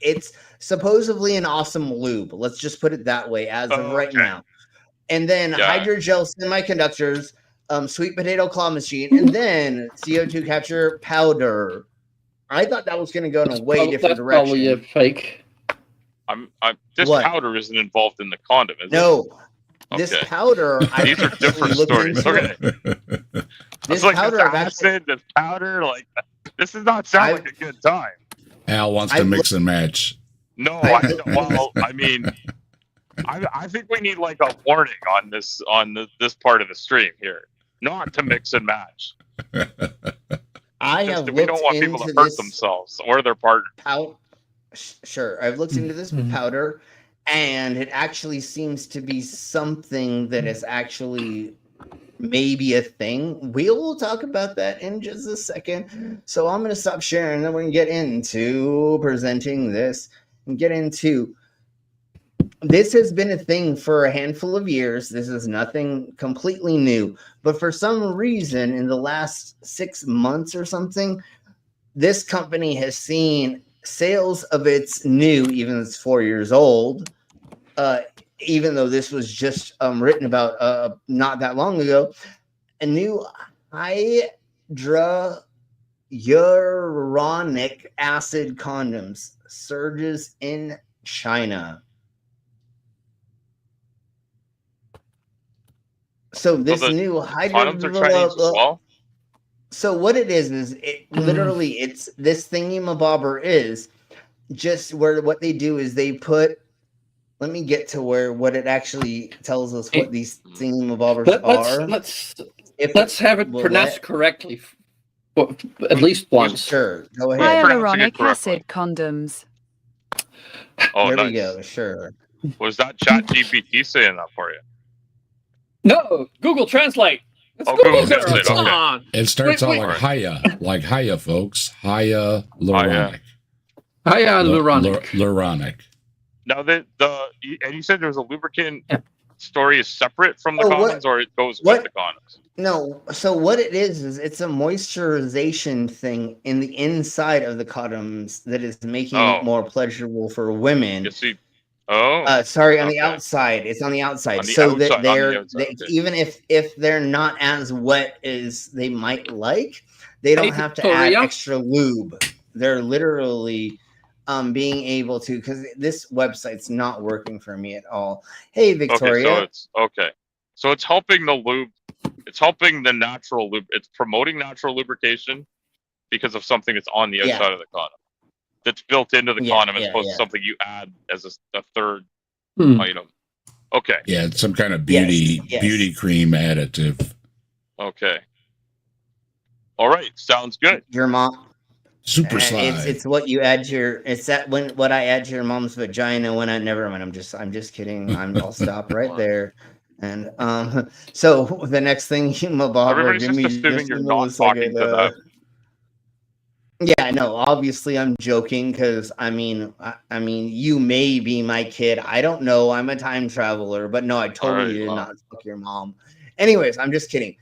It's supposedly an awesome lube. Let's just put it that way as of right now. And then hydrogel semiconductors, sweet potato claw machine, and then CO2 capture powder. I thought that was going to go in a way different direction. Probably a fake. This powder isn't involved in the condom, is it? No. This powder. These are different stories. Okay. This like powder, this acid, this powder, like this does not sound like a good time. Al wants to mix and match. No, I mean, I think we need like a warning on this part of the stream here, not to mix and match. We don't want people to hurt themselves or their partner. Sure, I've looked into this powder, and it actually seems to be something that is actually maybe a thing. We'll talk about that in just a second. So I'm going to stop sharing, then we can get into presenting this and get into. This has been a thing for a handful of years. This is nothing completely new. But for some reason, in the last 6 months or something, this company has seen sales of its new, even though it's 4 years old, even though this was just written about not that long ago, a new hyaluronic acid condoms surges in China. So this new condoms are Chinese as well? So what it is it literally it's this thingy-mabobber is just where what they do is they put. Let me get to what it actually tells us what these thingy-mabobbers are. Let's have it pronounced correctly, at least once. Sure, go ahead. Hyaluronic acid condoms. Oh, there nice. we go. Sure. Was that ChatGPT saying that for you? No, Google Translate. It's Oh, Google Google Translate, Come okay. on. It starts Wait, out wait. like Haya, folks. Haya Luronic. Luronic. Now and you said there's a lubricant story is separate from the Oh, condoms, or it goes with the condoms? No, so what it is it's a moisturization thing in the inside of the condoms that is making it more pleasurable for women. Sorry, on the outside. It's on the outside. On the So outside, that they're on the outside, okay. even if they're not as wet as they might like, they don't have to add Victoria? extra lube. They're literally being able to, because this website's not working for me at all. Hey, Victoria. So it's helping the lube. It's helping the natural lube. It's promoting natural lubrication because of something that's on the outside of the condom. That's built into the condom as opposed to something you add as a third item. Okay. Yeah, it's some kind of beauty cream additive. Okay. All right. Sounds good. Your mom. Super slide. It's what you add to your. It's that what I add to your mom's vagina when I never mind. I'm just kidding. I'll stop right there. And so the next thing, Bob, Everybody's just assuming you're not talking to them. Yeah, no, obviously I'm joking because I mean you may be my kid. I don't know. I'm a time traveler, but no, I totally did not fuck your mom. Anyways, I'm just kidding.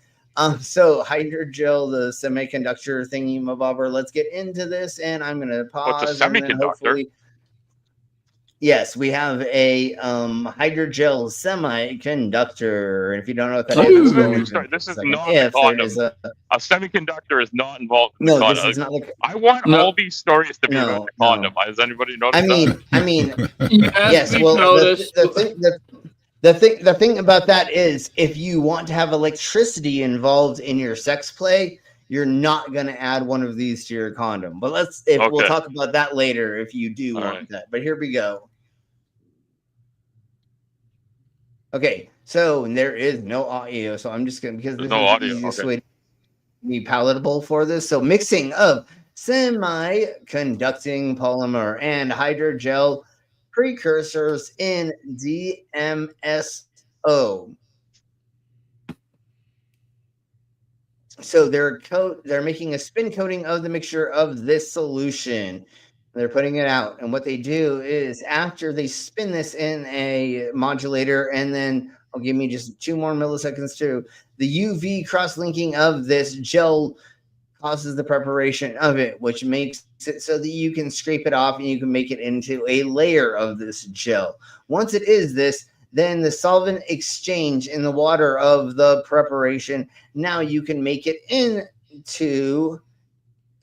So hydrogel, the semiconductor thingy, mabobber. Let's get into this, and I'm gonna pause. What's a semiconductor? Yes, we have a hydrogel semiconductor. And if you don't know what that is, This is not a condom. A semiconductor is not involved in the condom. This is not like. I want all these stories to be about the condom. Has anybody noticed that? I mean, yes. Well, the thing about that is, if you want to have electricity involved in your sex play, you're not going to add one of these to your condom. But we'll talk about that later if you do want that. But here we go. Okay, so there is no audio, so I'm just gonna, because this is the easiest way to be palatable for this. So mixing of semi-conducting polymer and hydrogel precursors in DMSO. So they're making a spin coating of the mixture of this solution. They're putting it out, and what they do is after they spin this in a modulator, and then give me just 2 more milliseconds too. The UV cross-linking of this gel causes the preparation of it, which makes it so that you can scrape it off and you can make it into a layer of this gel. Once it is this, then the solvent exchange in the water of the preparation, now you can make it into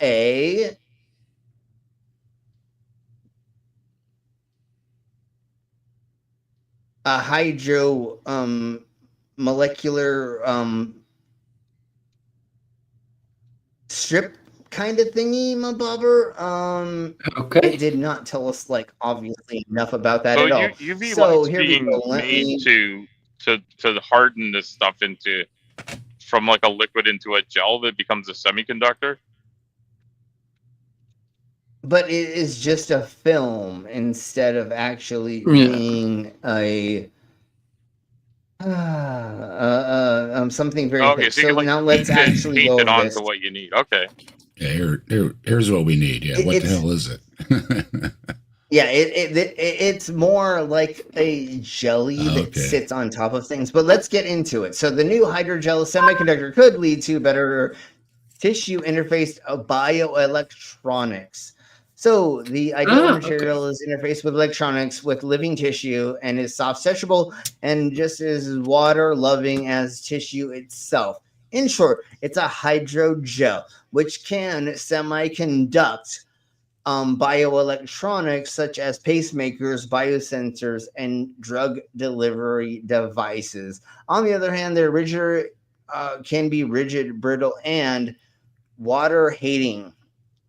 a hydro molecular strip kind of thingy, my bobber. It did not tell us obviously enough about that at all. UV so light's here we being go. made to harden this stuff from a liquid into a gel that becomes a semiconductor. But it is just a film instead of actually being a something very thick. So now let's actually go it over onto what you need. Okay. Yeah, here's what we need. Yeah, what the hell is it? Yeah, it's more like a jelly that sits on top of things. But let's get into it. So the new hydrogel semiconductor could lead to better tissue interface of bioelectronics. So the ideal material is interfaced with electronics with living tissue and is soft, stretchable, and just as water-loving as tissue itself. In short, it's a hydrogel, which can semiconduct bioelectronics such as pacemakers, biosensors, and drug delivery devices. On the other hand, their can be rigid, brittle, and water-hating.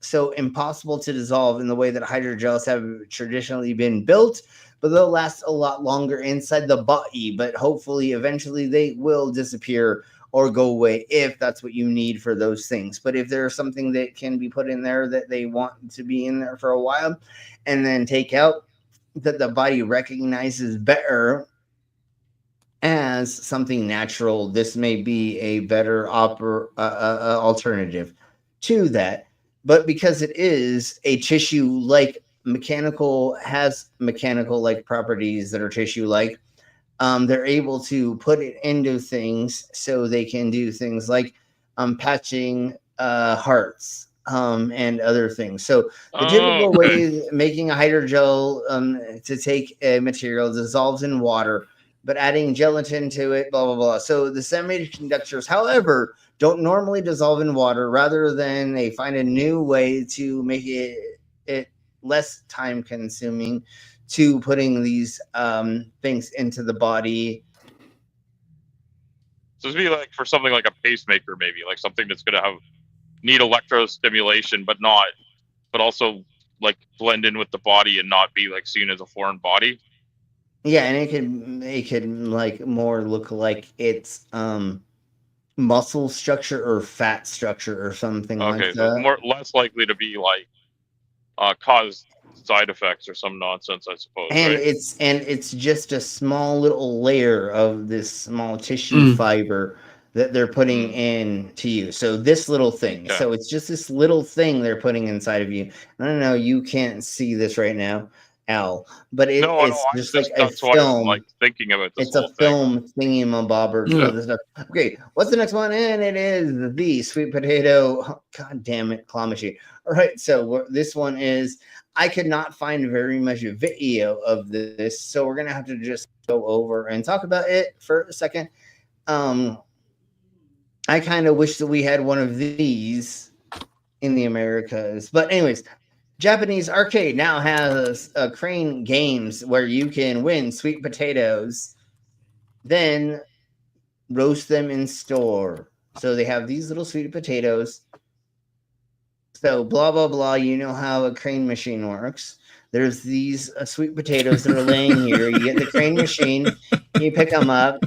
So impossible to dissolve in the way that hydrogels have traditionally been built, but they'll last a lot longer inside the body. But hopefully, eventually, they will disappear or go away if that's what you need for those things. But if there's something that can be put in there that they want to be in there for a while and then take out, that the body recognizes better as as something natural, this may be a better alternative to that. But because it is a tissue-like has mechanical-like properties that are tissue-like, they're able to put it into things so they can do things like patching hearts and other things. So the typical way making a hydrogel to take a material dissolves in water, but adding gelatin to it, blah, blah, blah. So the semiconductors, however, don't normally dissolve in water. Rather than they find a new way to make it less time consuming to putting these things into the body. So it'd be like for something like a pacemaker, maybe like something that's going to need electrostimulation, but also like blend in with the body and not be like seen as a foreign body. Yeah, and it could like more look like it's muscle structure or fat structure or something like that. So it's less likely to be like cause side effects or some nonsense, I suppose. And right? it's just a small little layer of this small tissue fiber that they're putting in to you. So this little thing. So it's just this little thing they're putting inside of you. I don't know, you can't see this right now, Al, but it's just like a film. I'm like thinking about this. It's a film thingy-mabobber for this stuff. Okay, what's the next one? And it is the sweet potato. Oh, God damn it, claw machine. All right, so this one is, I could not find very much video of this, so we're gonna have to just go over and talk about it for a second. I kind of wish that we had one of these in the Americas, but anyways, Japanese arcade now has crane games where you can win sweet potatoes, then roast them in store. So they have these little sweet potatoes. So blah, blah, blah. You know how a crane machine works. There's these sweet potatoes that are laying here. You get the crane machine. You pick them up.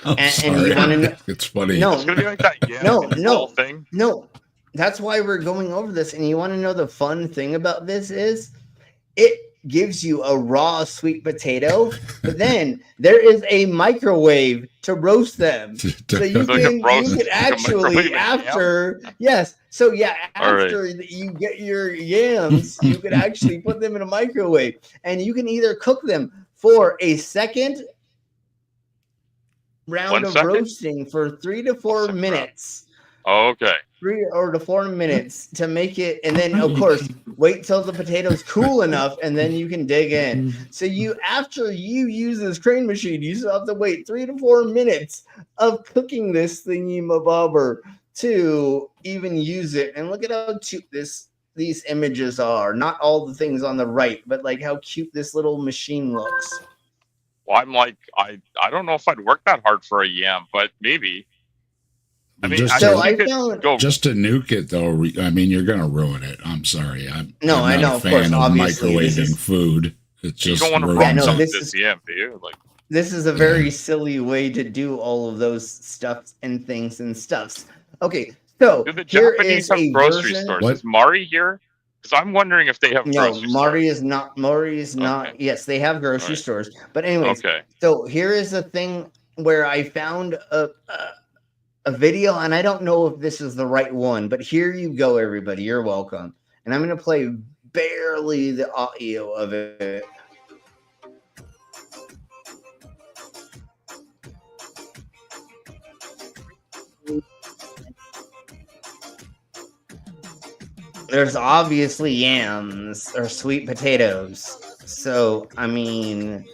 And you want to know, it's funny. No, it's gonna be like that. Yeah, no thing. No. That's why we're going over this. And you want to know the fun thing about this is it gives you a raw sweet potato, but then there is a microwave to roast them. So you can actually, after, yes. So yeah, after you get your yams, you could actually put them in a microwave and you can either cook them for a second round of roasting for 3 to 4 minutes. Oh, okay. 3 to 4 minutes to make it, and then of course wait till the potatoes cool enough, and then you can dig in. So after you use this crane machine, you still have to wait 3 to 4 minutes of cooking this thingy mabobber to even use it. And look at how cute these images are. Not all the things on the right, but like how cute this little machine looks. Well, I'm like, I don't know if I'd work that hard for a yam, but maybe. I mean, just to nuke it, though. I mean, you're gonna ruin it. I'm sorry. I'm not know, a fan of microwaving food. It's just you don't want to ruin this yam, do you? Like, this is a very silly way to do all of those stuffs and things and stuffs. Okay, so do the Japanese have grocery stores? Is Mari here? Because I'm wondering if they have grocery stores. Mari is not. Yes, they have grocery stores. But anyways, so here is the thing where I found a video, and I don't know if this is the right one, but here you go, everybody. You're welcome. And I'm going to play barely the audio of it. There's obviously yams or sweet potatoes. So, I mean...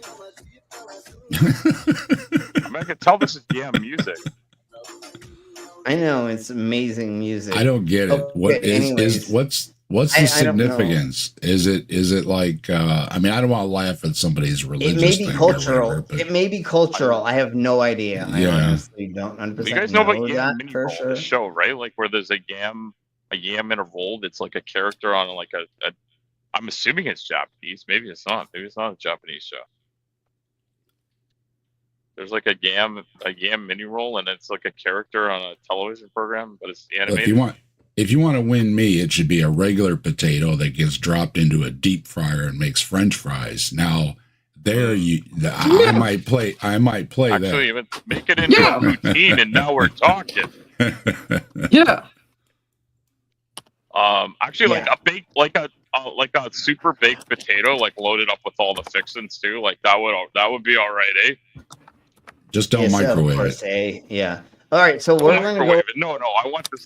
I can tell this is yam music. I know, it's amazing music. I don't get it. What's the significance? Is it like I mean, I don't want to laugh at somebody's religious. It may be cultural. It may be cultural. I have no idea. I honestly don't 100% you guys know about yam mini roll, the show, right? Like where there's a yam in a roll that's like a character on like a I'm assuming it's Japanese. Maybe it's not. Maybe it's not a Japanese show. There's like a yam mini roll, and it's like a character on a television program, but it's animated. If you want to win me, it should be a regular potato that gets dropped into a deep fryer and makes French fries. Now, I might play Actually, that. even make it into a routine, and now we're talking. Yeah. Actually, like a super baked potato, like loaded up with all the fixins too. Like that would be all right, eh? Just don't Yes, microwave of course, it. Yeah. All right, so Don't we're gonna go. microwave it. No, I want this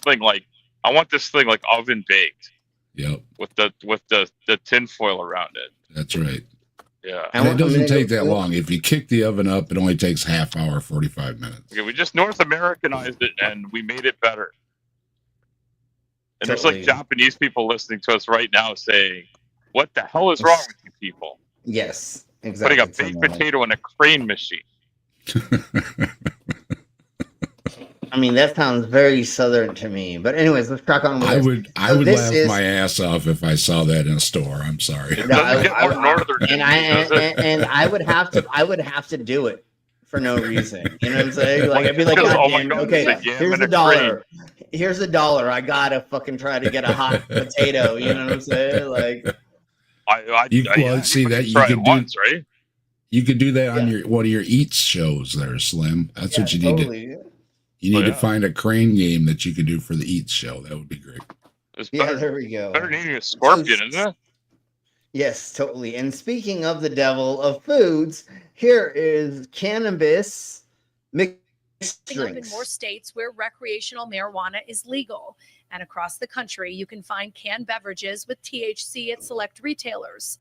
thing like oven baked. Yep. With the tin foil around it. That's right. Yeah. And it doesn't take that long. If you kick the oven up, it only takes half hour, 45 minutes. Okay, we just North Americanized it and we made it better. And there's Totally. like Japanese people listening to us right now saying, "What the hell is wrong with you people?" Yes, exactly. Putting a baked potato in a crane machine. I mean, that sounds very southern to me. But anyways, let's crack on with I this. would So this laugh is- my ass off if I saw that in a store. I'm sorry. No, and I would have to do it for no reason. You know what I'm saying? Like I'd be like, God Oh my damn, God, okay, it's a yam here's and a a dollar. Here's a dollar. I gotta fucking try to get a hot potato. You know what I'm saying? Like, See that you try could it do once, right? You could do that on your one of your eats shows there, Slim. That's what you need totally. to. You need to find a crane game that you could do for the eats show. That would be great. It's Yeah, there we go. Better than eating a scorpion, isn't it? Yes, totally. And speaking of the devil of foods, here is cannabis mixed Up in drinks. more states where recreational marijuana is legal. And across the country, you can find canned beverages with THC at select retailers.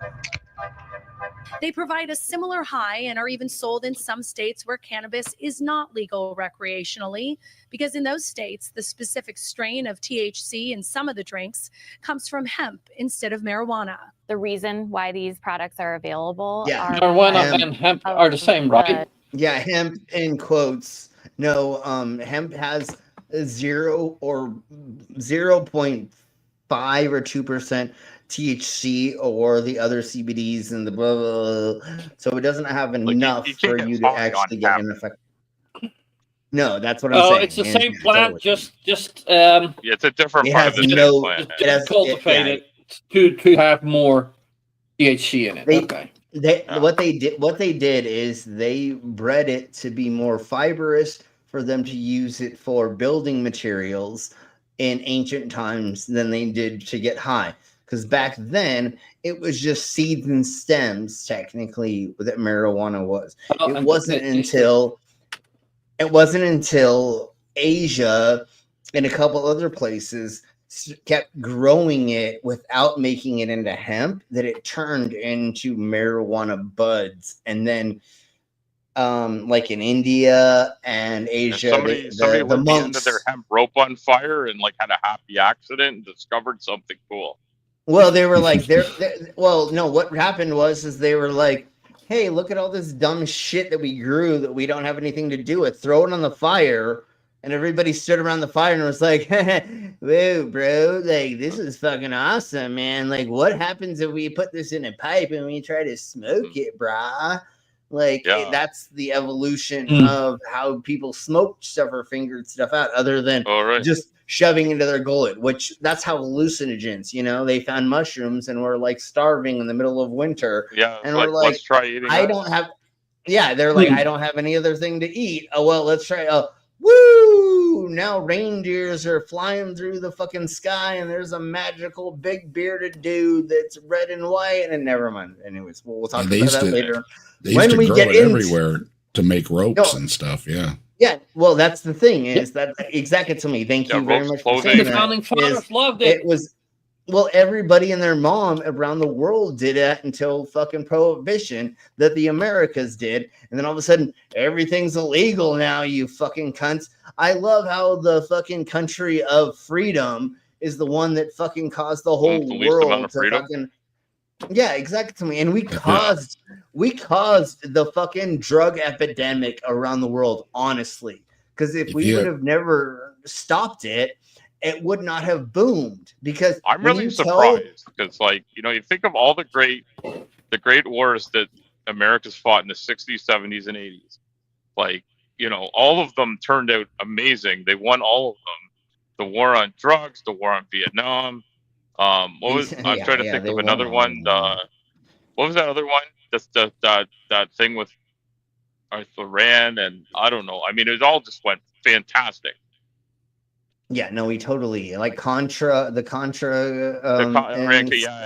They provide a similar high and are even sold in some states where cannabis is not legal recreationally, because in those states, the specific strain of THC in some of the drinks comes from hemp instead of marijuana. The reason why these products are available Yeah. Marijuana and hemp are the same, right? Yeah, hemp in quotes. No, hemp has 0.5 or 2% THC or the other CBDs and the blah, blah, blah. So it doesn't have enough for you to actually get an effect. No, that's what I'm saying. It's the same plant, just Yeah, it's a different It part has of the no- plant. it has- cultivated to have more THC in it. Okay. What they did is they bred it to be more fibrous for them to use it for building materials in ancient times than they did to get high. Because back then it was just seeds and stems, technically, that marijuana was. It wasn't until Asia and a couple other places kept growing it without making it into hemp that it turned into marijuana buds. And then like in India and Asia, Somebody the lit the end monks. of their hemp rope on fire and like had a happy accident and discovered something cool. Well, they were like, well, no, what happened was they were like, hey, look at all this dumb shit that we grew that we don't have anything to do with. Throw it on the fire. And everybody stood around the fire and was like, whoa, bro, like, this is fucking awesome, man. Like, what happens if we put this in a pipe and we try to smoke it, brah? Like, that's the evolution of how people smoked stuff or fingered stuff out, other than just shoving into their gullet, which that's how hallucinogens, you know, they found mushrooms and were like starving in the middle of winter. Yeah. And Like, we're like, let's try eating I that. don't have, they're like, I don't have any other thing to eat. Oh, well, let's try, woo! Now reindeers are flying through the fucking sky, and there's a magical big bearded dude that's red and white. And never mind. Anyways, we'll talk They about used that to- later. They used to grow it everywhere to make ropes and stuff. Yeah. Yeah, well, that's the thing is that exactly to me. Thank you very much for saying The that. founding fathers is loved it. It was well, everybody and their mom around the world did it until fucking prohibition that the Americas did, and then all of a sudden everything's illegal now. You fucking cunts! I love how the fucking country of freedom is the one that fucking caused the whole the least amount world of to freedom. fucking. Yeah, exactly to me. And we caused the fucking drug epidemic around the world, honestly. Because if we would have never stopped it, it would not have boomed. Because I'm when really you tell- surprised because, like, you know, you think of all the great wars that America's fought in the 60s, 70s, and 80s. Like, you know, all of them turned out amazing. They won all of them. The war on drugs, the war on Vietnam. I'm trying to think of another one. What was that other one? that thing with Arthur Rand, and I don't know. I mean, it all just went fantastic. Yeah, no, we totally like the Contra,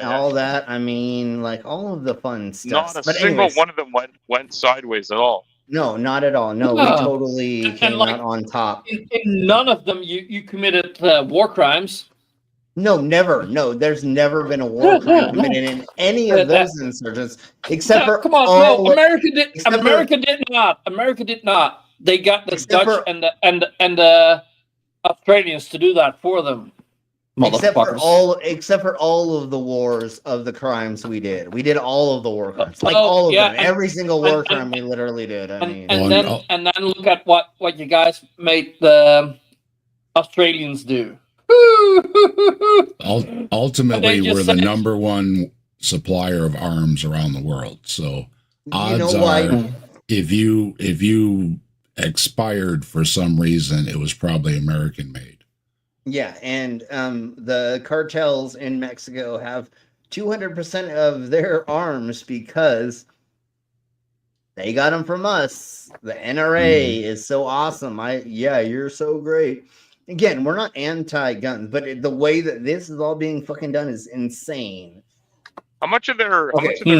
all that. I mean, like all of the fun stuff. Not a but single anyways, one of them went sideways at all. no, not at all. No, we totally came out on top. In none of them, you committed war crimes. No, never. No, there's never been a war crime committed in any of those insurgents, except for come on, no, America did. America did not. America did not. They got the Dutch and the Australians to do that for them. Except for all of the wars of the crimes we did. We did all of the war crimes, like all of them. Every single war crime we literally did. I mean, and then look at what you guys made the Australians do. Ultimately, we're the number one supplier of arms around the world. So odds are, if you expired for some reason, it was probably American made. Yeah, and the cartels in Mexico have 200% of their arms because they got them from us. The NRA is so awesome. You're so great. Again, we're not anti-guns, but the way that this is all being fucking done is insane. How much of their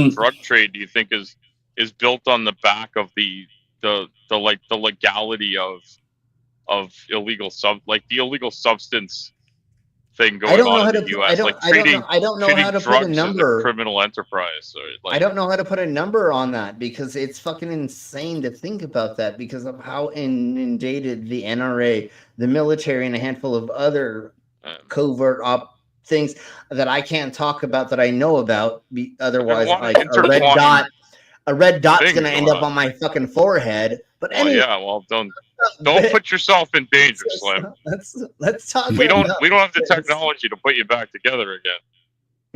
drug trade do you think is built on the back of the legality of illegal the illegal substance thing going on in the U.S. I don't know how to put a number. Criminal enterprise. I don't know how to put a number on that because it's fucking insane to think about that because of how inundated the NRA, the military, and a handful of other covert things that I can't talk about that I know about. Otherwise, like a red dot's gonna end up on my fucking forehead. But anyway, don't put yourself in danger, Slim. Let's talk. We don't have the technology to put you back together again.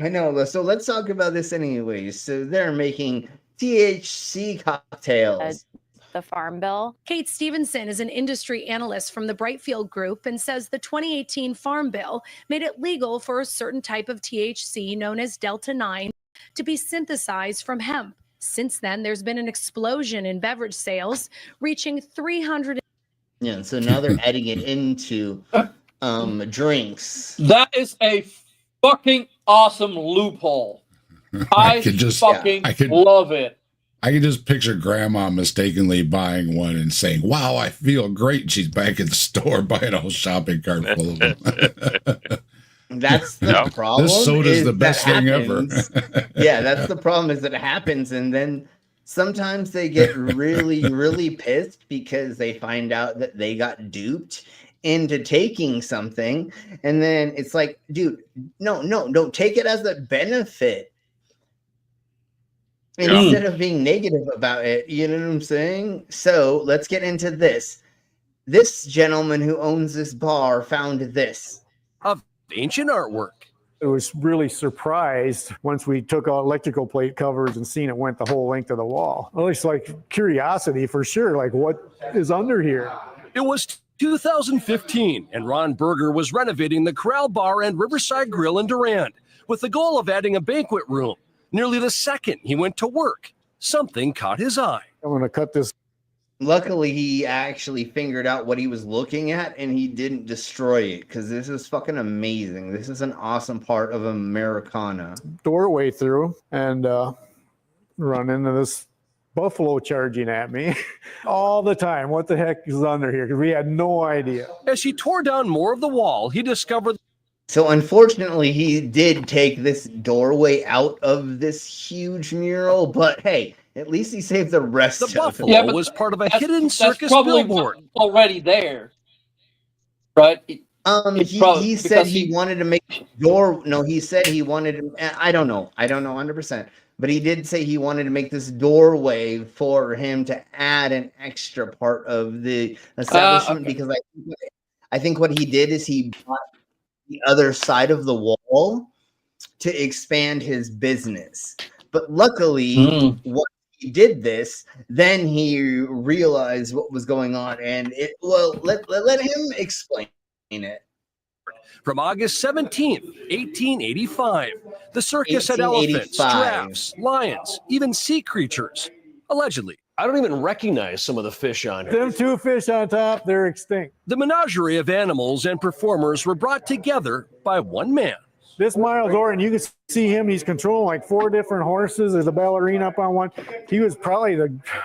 I know. So let's talk about this anyways. So they're making THC cocktails. The Farm Bill. Kate Stevenson is an industry analyst from the Brightfield Group and says the 2018 Farm Bill made it legal for a certain type of THC known as Delta 9 to be synthesized from hemp. Since then, there's been an explosion in beverage sales, reaching 300. Yeah, so now they're adding it into drinks. That is a fucking awesome loophole. I love it. I can just picture Grandma mistakenly buying one and saying, "Wow, I feel great." And she's back in the store buying a whole shopping cart full of them. That's the problem. This soda's the best thing ever. Yeah, that's the problem is that it happens. And then sometimes they get really, really pissed because they find out that they got duped into taking something. And then it's like, dude, no, don't take it as a benefit. Instead of being negative about it, you know what I'm saying? So let's get into this. This gentleman who owns this bar found this. Of ancient artwork. I was really surprised once we took out electrical plate covers and seen it went the whole length of the wall. Well, it's like curiosity for sure. Like, what is under here? It was 2015, and Ron Berger was renovating the Corral Bar and Riverside Grill in Durand with the goal of adding a banquet room. Nearly the second he went to work, something caught his eye. I'm going to cut this. Luckily, he actually figured out what he was looking at, and he didn't destroy it, because this is fucking amazing. This is an awesome part of Americana. Doorway through, and run into this buffalo charging at me all the time. What the heck is under here? Because we had no idea. As he tore down more of the wall, he discovered... So unfortunately, he did take this doorway out of this huge mural, but hey, at least he saved the rest of it. The buffalo was part of a hidden circus billboard. Already there, right? He said he wanted to make door. No, he said he wanted to. I don't know 100%. But he did say he wanted to make this doorway for him to add an extra part of the establishment because I think what he did is he bought the other side of the wall to expand his business. But luckily, what he did this, then he realized what was going on, and let him explain it. From August 17th, 1885, the circus had elephants, 1885. giraffes, lions, even sea creatures. Allegedly. I don't even recognize some of the fish on here. Them two fish on top, they're extinct. The menagerie of animals and performers were brought together by one man. This Miles Orton, you can see him. He's controlling like 4 different horses. There's a ballerina up on one. He was probably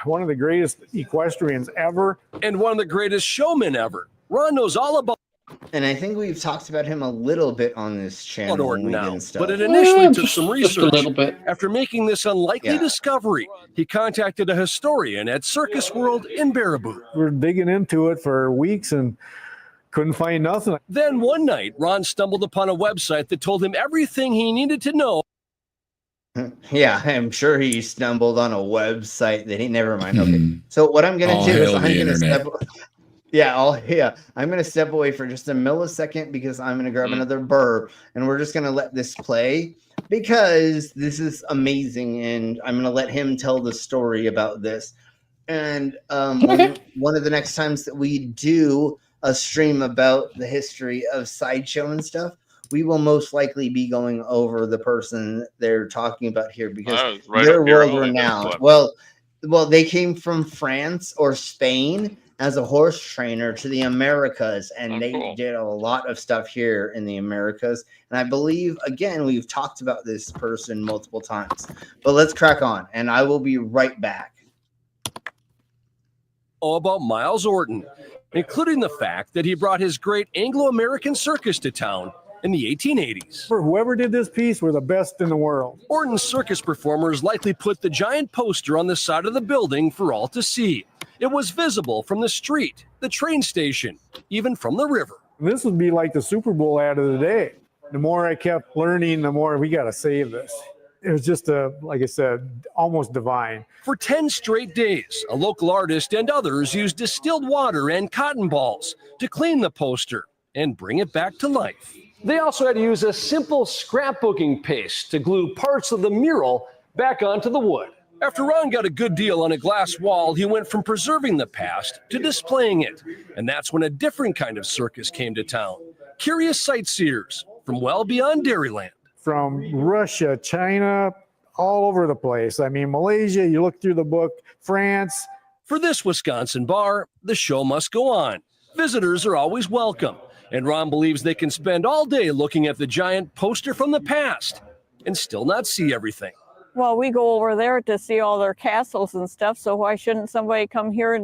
one of the greatest equestrians ever. And one of the greatest showmen ever. Ron knows all about. And I think we've talked about him a little bit on this channel. Orton now, stuff. but it initially took just some a research. little bit. After making this unlikely discovery, he contacted a historian at Circus World in Baraboo. We're digging into it for weeks and couldn't find nothing. Then one night, Ron stumbled upon a website that told him everything he needed to know. Yeah, I'm sure he stumbled on a website that he never mind. Okay, so what I'm gonna do is I'm gonna step. I'm gonna step away for just a millisecond because I'm gonna grab another burr, and we're just gonna let this play because this is amazing, and I'm gonna let him tell the story about this. And one of the next times that we do a stream about the history of Sideshow and stuff, we will most likely be going over the person they're talking about here because they're world renowned. Well, they came from France or Spain as a horse trainer to the Americas, and they did a lot of stuff here in the Americas. And I believe, again, we've talked about this person multiple times. But let's crack on, and I will be right back. About Miles Orton, including the fact that he brought his great Anglo-American circus to town in the 1880s. For whoever did this piece were the best in the world. Orton's circus performers likely put the giant poster on the side of the building for all to see. It was visible from the street, the train station, even from the river. This would be like the Super Bowl ad of the day. The more I kept learning, the more we got to save this. It was just, like I said, almost divine. For 10 straight days, a local artist and others used distilled water and cotton balls to clean the poster and bring it back to life. They also had to use a simple scrapbooking paste to glue parts of the mural back onto the wood. After Ron got a good deal on a glass wall, he went from preserving the past to displaying it. And that's when a different kind of circus came to town. Curious sightseers from well beyond Dairyland. From Russia, China, all over the place. I mean, Malaysia, you look through the book, France. For this Wisconsin bar, the show must go on. Visitors are always welcome. And Ron believes they can spend all day looking at the giant poster from the past and still not see everything. Well, we go over there to see all their castles and stuff, so why shouldn't somebody come here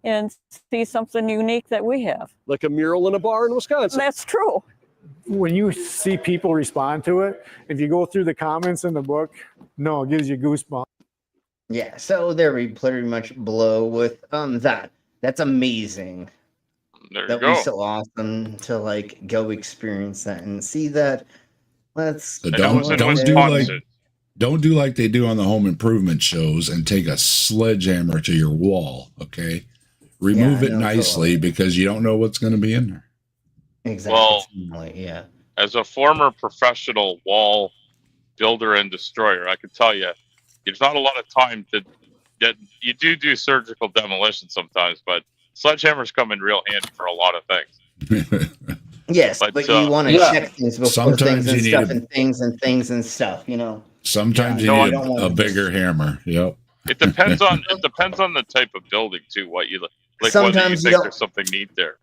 and see something unique that we have? Like a mural in a bar in Wisconsin. That's true. When you see people respond to it, if you go through the comments in the book, no, it gives you goosebumps. Yeah, so there we pretty much blow with that. That's amazing. That would be so awesome to like go experience that and see that. So don't do like they do on the home improvement shows and take a sledgehammer to your wall. Okay, remove it nicely because you don't know what's going to be in there. Exactly. Well, as a former professional wall builder and destroyer, I can tell you, there's not a lot of time to get. You do surgical demolition sometimes, but sledgehammers come in real handy for a lot of things. Yes, but you want to check things before things and stuff, you know. Sometimes you need a bigger hammer. Yep. It depends on the type of building too. What you like, sometimes whether you think there's something neat there.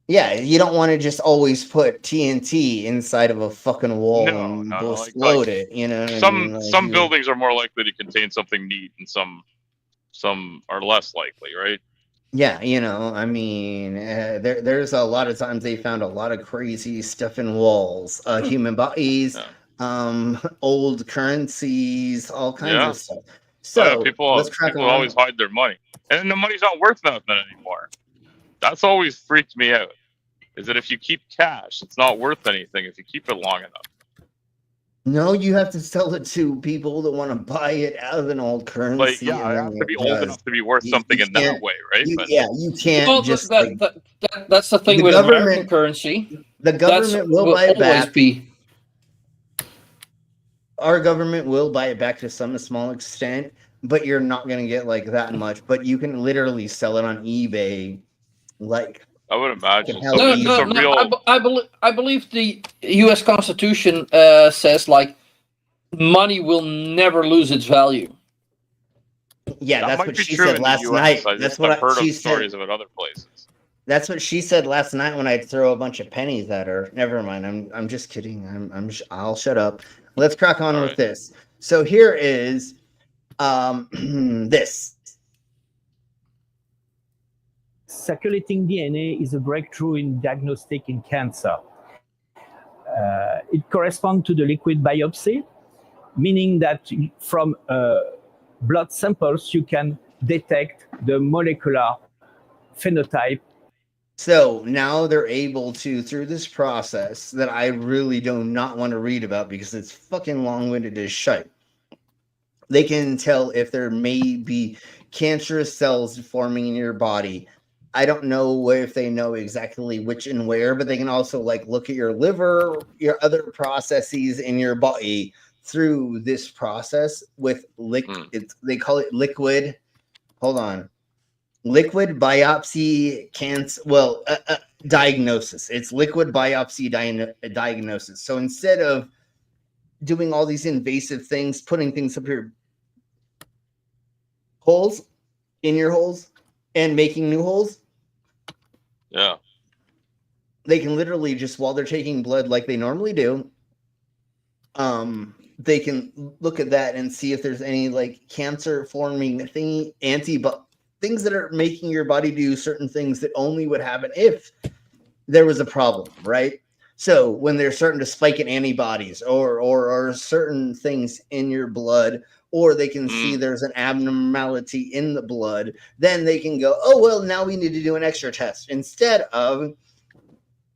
Yeah, you don't want to just always put TNT inside of a fucking wall and explode it. You know, some buildings are more likely to contain something neat, and some are less likely, right? Yeah, you know, I mean, there's a lot of times they found a lot of crazy stuff in walls, human bodies, old currencies, all kinds of stuff. So people on. always hide their money, and the money's not worth nothing anymore. That's always freaked me out. Is that if you keep cash, it's not worth anything if you keep it long enough. No, you have to sell it to people that want to buy it out of an old currency. Like, I have to be old enough to be worth something in that way, right? You can't just. That's the thing with American currency. The government will buy it back. Our government will buy it back to some small extent, but you're not going to get like that much. But you can literally sell it on eBay, like I would imagine. Fucking hell, So Eve. it's a real. I believe the U.S. Constitution says like money will never lose its value. Yeah, That that's might what be she true said in the last US. night. I That's just what I've heard she of said. stories of it other places. That's what she said last night when I'd throw a bunch of pennies at her. Never mind. I'm just kidding. I'll shut up. Let's crack on with this. So here is this. Circulating DNA is a breakthrough in diagnostic in cancer. It corresponds to the liquid biopsy, meaning that from blood samples you can detect the molecular phenotype. So now they're able to, through this process that I really do not want to read about because it's fucking long-winded as shit. They can tell if there may be cancerous cells forming in your body. I don't know if they know exactly which and where, but they can also like look at your liver, your other processes in your body through this process with they call it liquid. Hold on. Liquid biopsy diagnosis. It's liquid biopsy diagnosis. So instead of doing all these invasive things, putting things up your holes in your holes and making new holes, yeah, they can literally just, while they're taking blood like they normally do, they can look at that and see if there's any like cancer forming things that are making your body do certain things that only would happen if there was a problem, right? So when they're starting to spike in antibodies or certain things in your blood, or they can see there's an abnormality in the blood, then they can go, oh, well, now we need to do an extra test instead of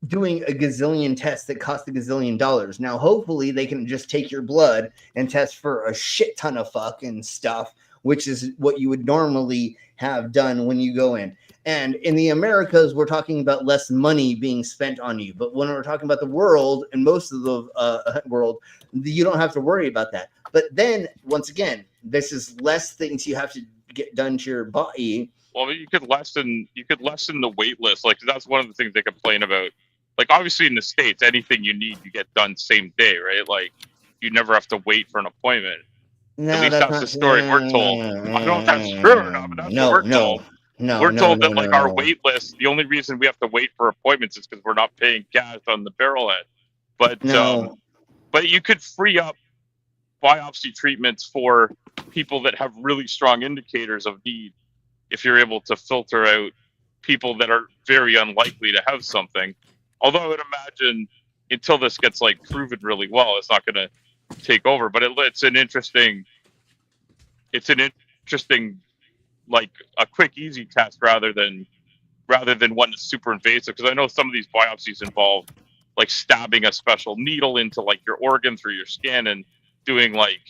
doing a gazillion tests that cost a gazillion dollars. Now, hopefully they can just take your blood and test for a shit ton of fucking stuff, which is what you would normally have done when you go in. And in the Americas, we're talking about less money being spent on you. But when we're talking about the world and most of the world, you don't have to worry about that. But then, once again, this is less things you have to get done to your body. Well, you could lessen the wait list. Like that's one of the things they complain about. Like obviously in the States, anything you need you get done same day, right? Like you never have to wait for an appointment. No, At least that's the story we're told. I don't know if that's true or not, but that's what we're told. We're told that like our wait list, the only reason we have to wait for appointments is because we're not paying cash on the barrelhead. But but you could free up biopsy treatments for people that have really strong indicators of need if you're able to filter out people that are very unlikely to have something. Although I would imagine until this gets like proven really well, it's not going to take over. But it's an interesting like a quick, easy test rather than one that's super invasive. Because I know some of these biopsies involve like stabbing a special needle into like your organ through your skin and doing like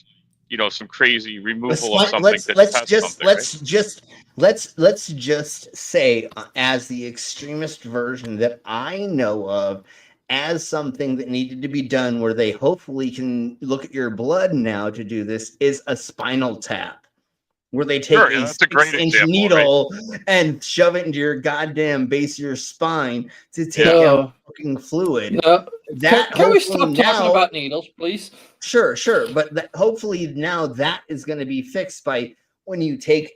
some crazy removal of something. Let's just say as the extremist version that I know of, as something that needed to be done where they hopefully can look at your blood now to do this, is a spinal tap, where they take a 6-inch needle and shove it into your goddamn base of your spine to take out fucking fluid. Can we stop talking about needles, please? Sure. But hopefully now that is going to be fixed by when you take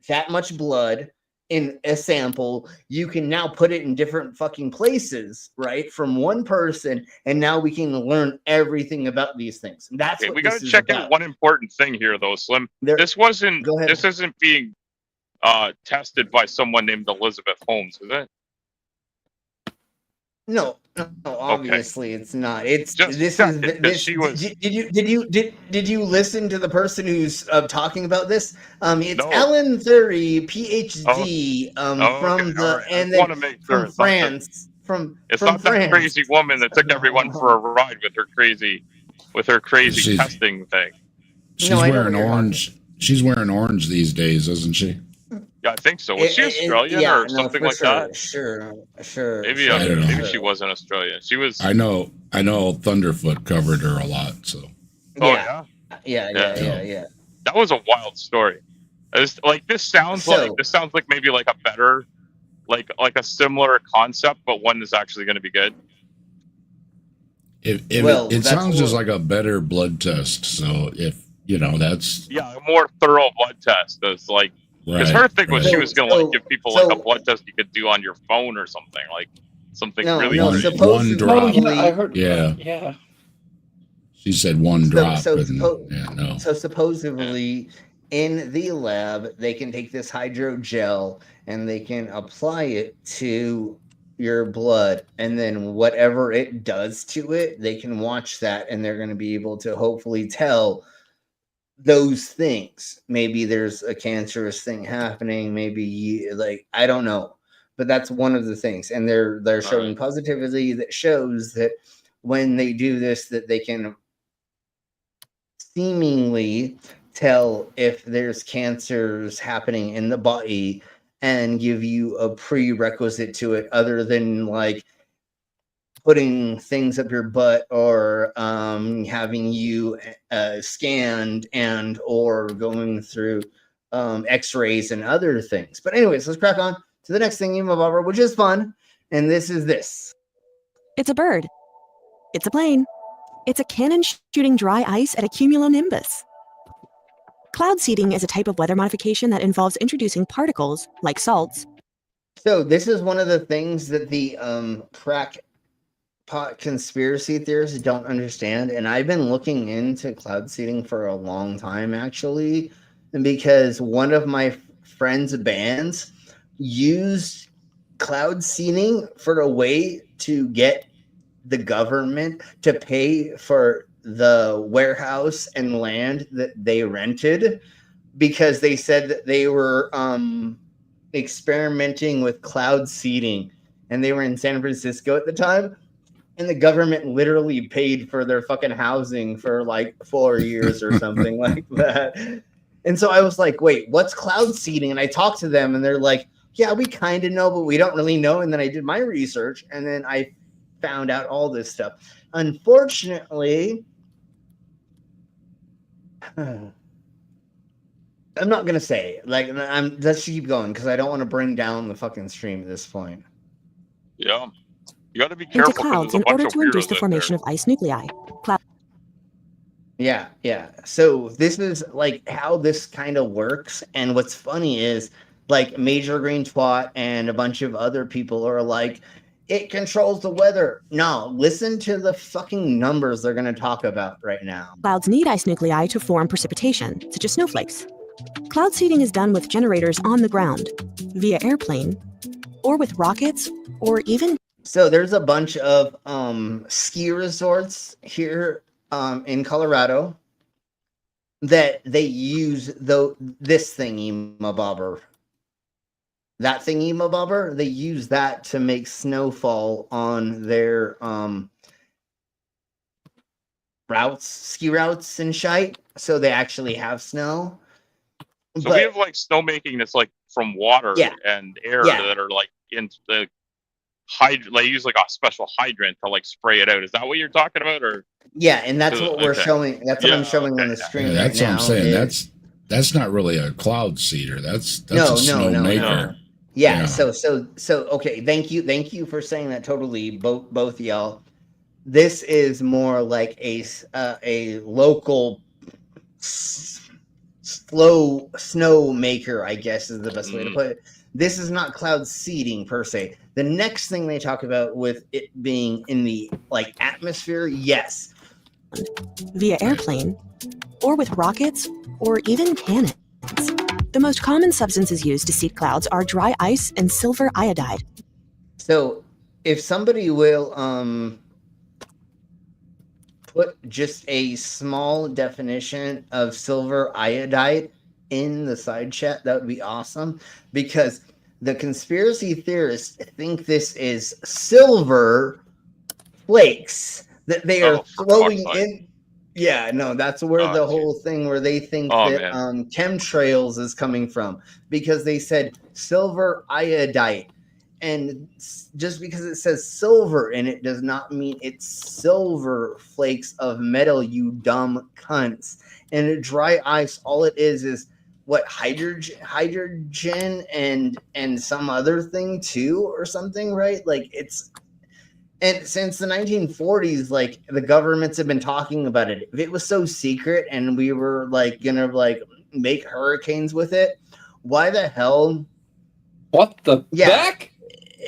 that much blood in a sample, you can now put it in different fucking places, right? From one person, and now we can learn everything about these things. That's what we got to check out one important thing here, though, Slim. This isn't being tested by someone named Elizabeth Holmes, is it? No, obviously it's not. It's just she was. Did you listen to the person who's talking about this? It's Ellen Thury, PhD, from France. It's not that crazy woman that took everyone for a ride with her crazy testing thing. She's wearing orange. She's wearing orange these days, isn't she? Yeah, I think so. Was she Australian or something like that? Sure. Maybe she wasn't Australian. She was. I know. Thunderfoot covered her a lot. So. Oh yeah. That was a wild story. This sounds like maybe like a better like a similar concept, but one that's actually going to be good? If Well, it that's sounds just what- like a better blood test. So if that's Yeah, a more thorough blood test. That's like, because her thing was she was going to like give people like a blood test you could do on your phone or something, like something really. one drop. supposedly- I heard. Yeah. Yeah. She said one drop. So no. supposedly in the lab, they can take this hydrogel and they can apply it to your blood, and then whatever it does to it, they can watch that, and they're going to be able to hopefully tell those things. Maybe there's a cancerous thing happening. Maybe like I don't know, but that's one of the things, and they're showing positivity that shows that when they do this, that they can seemingly tell if there's cancers happening in the body and give you a prerequisite to it, other than like putting things up your butt or having you scanned and or going through x-rays and other things. But anyways, let's crack on to the next thing, which is fun, and this is this. It's a bird. It's a plane. It's a cannon shooting dry ice at a cumulonimbus. Cloud seeding is a type of weather modification that involves introducing particles, like salts. So this is one of the things that the crackpot conspiracy theorists don't understand, and I've been looking into cloud seeding for a long time, actually, because one of my friends' bands used cloud seeding for a way to get the government to pay for the warehouse and land that they rented, because they said that they were experimenting with cloud seeding, and they were in San Francisco at the time, and the government literally paid for their fucking housing for like 4 years or something like that. And so I was like, wait, what's cloud seeding? And I talked to them, and they're like, yeah, we kind of know, but we don't really know. And then I did my research, and then I found out all this stuff. Unfortunately, I'm not gonna say, like, let's keep going, because I don't want to bring down the fucking stream at this point. Yeah, you got to be Into careful because clouds there's a in order bunch of to induce weirdos the out formation of ice nuclei. Yeah. So this is like how this kind of works. And what's funny is like Major Green Twat and a bunch of other people are like, it controls the weather. No, listen to the fucking numbers they're going to talk about right now. Clouds need ice nuclei to form precipitation, such as snowflakes. Cloud seeding is done with generators on the ground, via airplane, or with rockets, or even... So there's a bunch of ski resorts here in Colorado that they use this thingy mabobber. That thingy mabobber, they use that to make snowfall on their ski routes and shite, so they actually have snow. So we have like snowmaking that's like from water and air that are like in the they use like a special hydrant to like spray it out. Is that what you're talking about, or? Yeah, and that's what we're showing. That's what I'm showing on the screen right now. That's what I'm saying. That's not really a cloud seeder. That's a snowmaker. Yeah. So okay. Thank you for saying that. Totally, both y'all. This is more like a local slow snow maker, I guess is the best way to put it. This is not cloud seeding per se. The next thing they talk about with it being in the like atmosphere, yes, via airplane, or with rockets, or even cannons. The most common substances used to seed clouds are dry ice and silver iodide. So if somebody will put just a small definition of silver iodide in the side chat, that would be awesome, because the conspiracy theorists think this is silver flakes that they are throwing in. Yeah, no, that's where the whole thing where they think that chemtrails is coming from, because they said silver iodide. And just because it says silver in it does not mean it's silver flakes of metal, you dumb cunts. And dry ice, all it is what hydrogen and some other thing too or something, right? Like it's, and since the 1940s, like the governments have been talking about it. If it was so secret and we were like gonna like make hurricanes with it, why the hell? What the heck?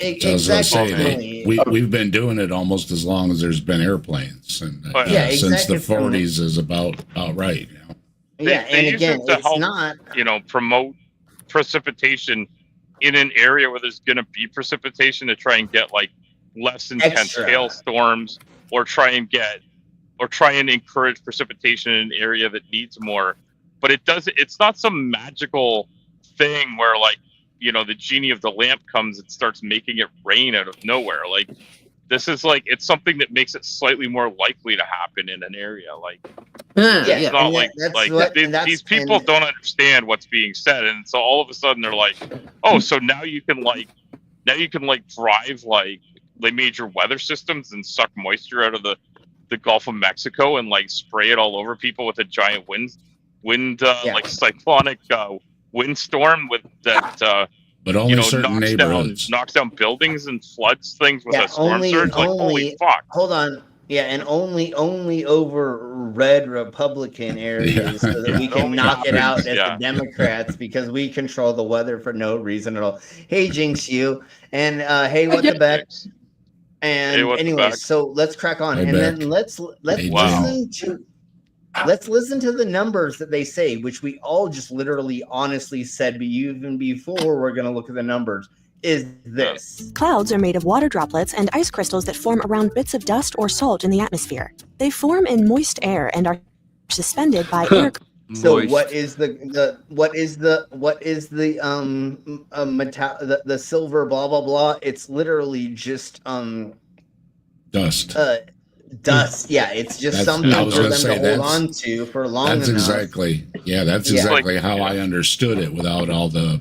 As I say, Exactly. we've been doing it almost as long as there's been airplanes, and Yeah, since the exactly. 40s is about right. You know? And use again, it to it's help, not. Promote precipitation in an area where there's going to be precipitation to try and get like less intense Extra. hailstorms, or try and encourage precipitation in an area that needs more. But it's not some magical thing where like, the genie of the lamp comes and starts making it rain out of nowhere. Like, this is like, it's something that makes it slightly more likely to happen in an area. Like, it's not like these people don't understand what's being said, and so all of a sudden they're like, oh, so now you can drive like major weather systems and suck moisture out of the Gulf of Mexico and like spray it all over people with a giant like cyclonic windstorm with that. But only certain neighborhoods. Knocks down buildings and floods things with a storm surge. Like, holy fuck! Hold on. Yeah, and only over red Republican areas so that we can knock it out as the Democrats, because we control the weather for no reason at all. Hey, Jinx, you, and hey, what the Beck? And anyway, so let's crack on, and then let's listen to the numbers that they say, which we all just literally honestly said, but even before we're going to look at the numbers, is this. Clouds are made of water droplets and ice crystals that form around bits of dust or salt in the atmosphere. They form in moist air and are suspended by air. So what is the silver blah blah blah? It's literally just dust. Dust. Yeah, it's just something for them to hold on to for long enough. That's exactly how I understood it without all the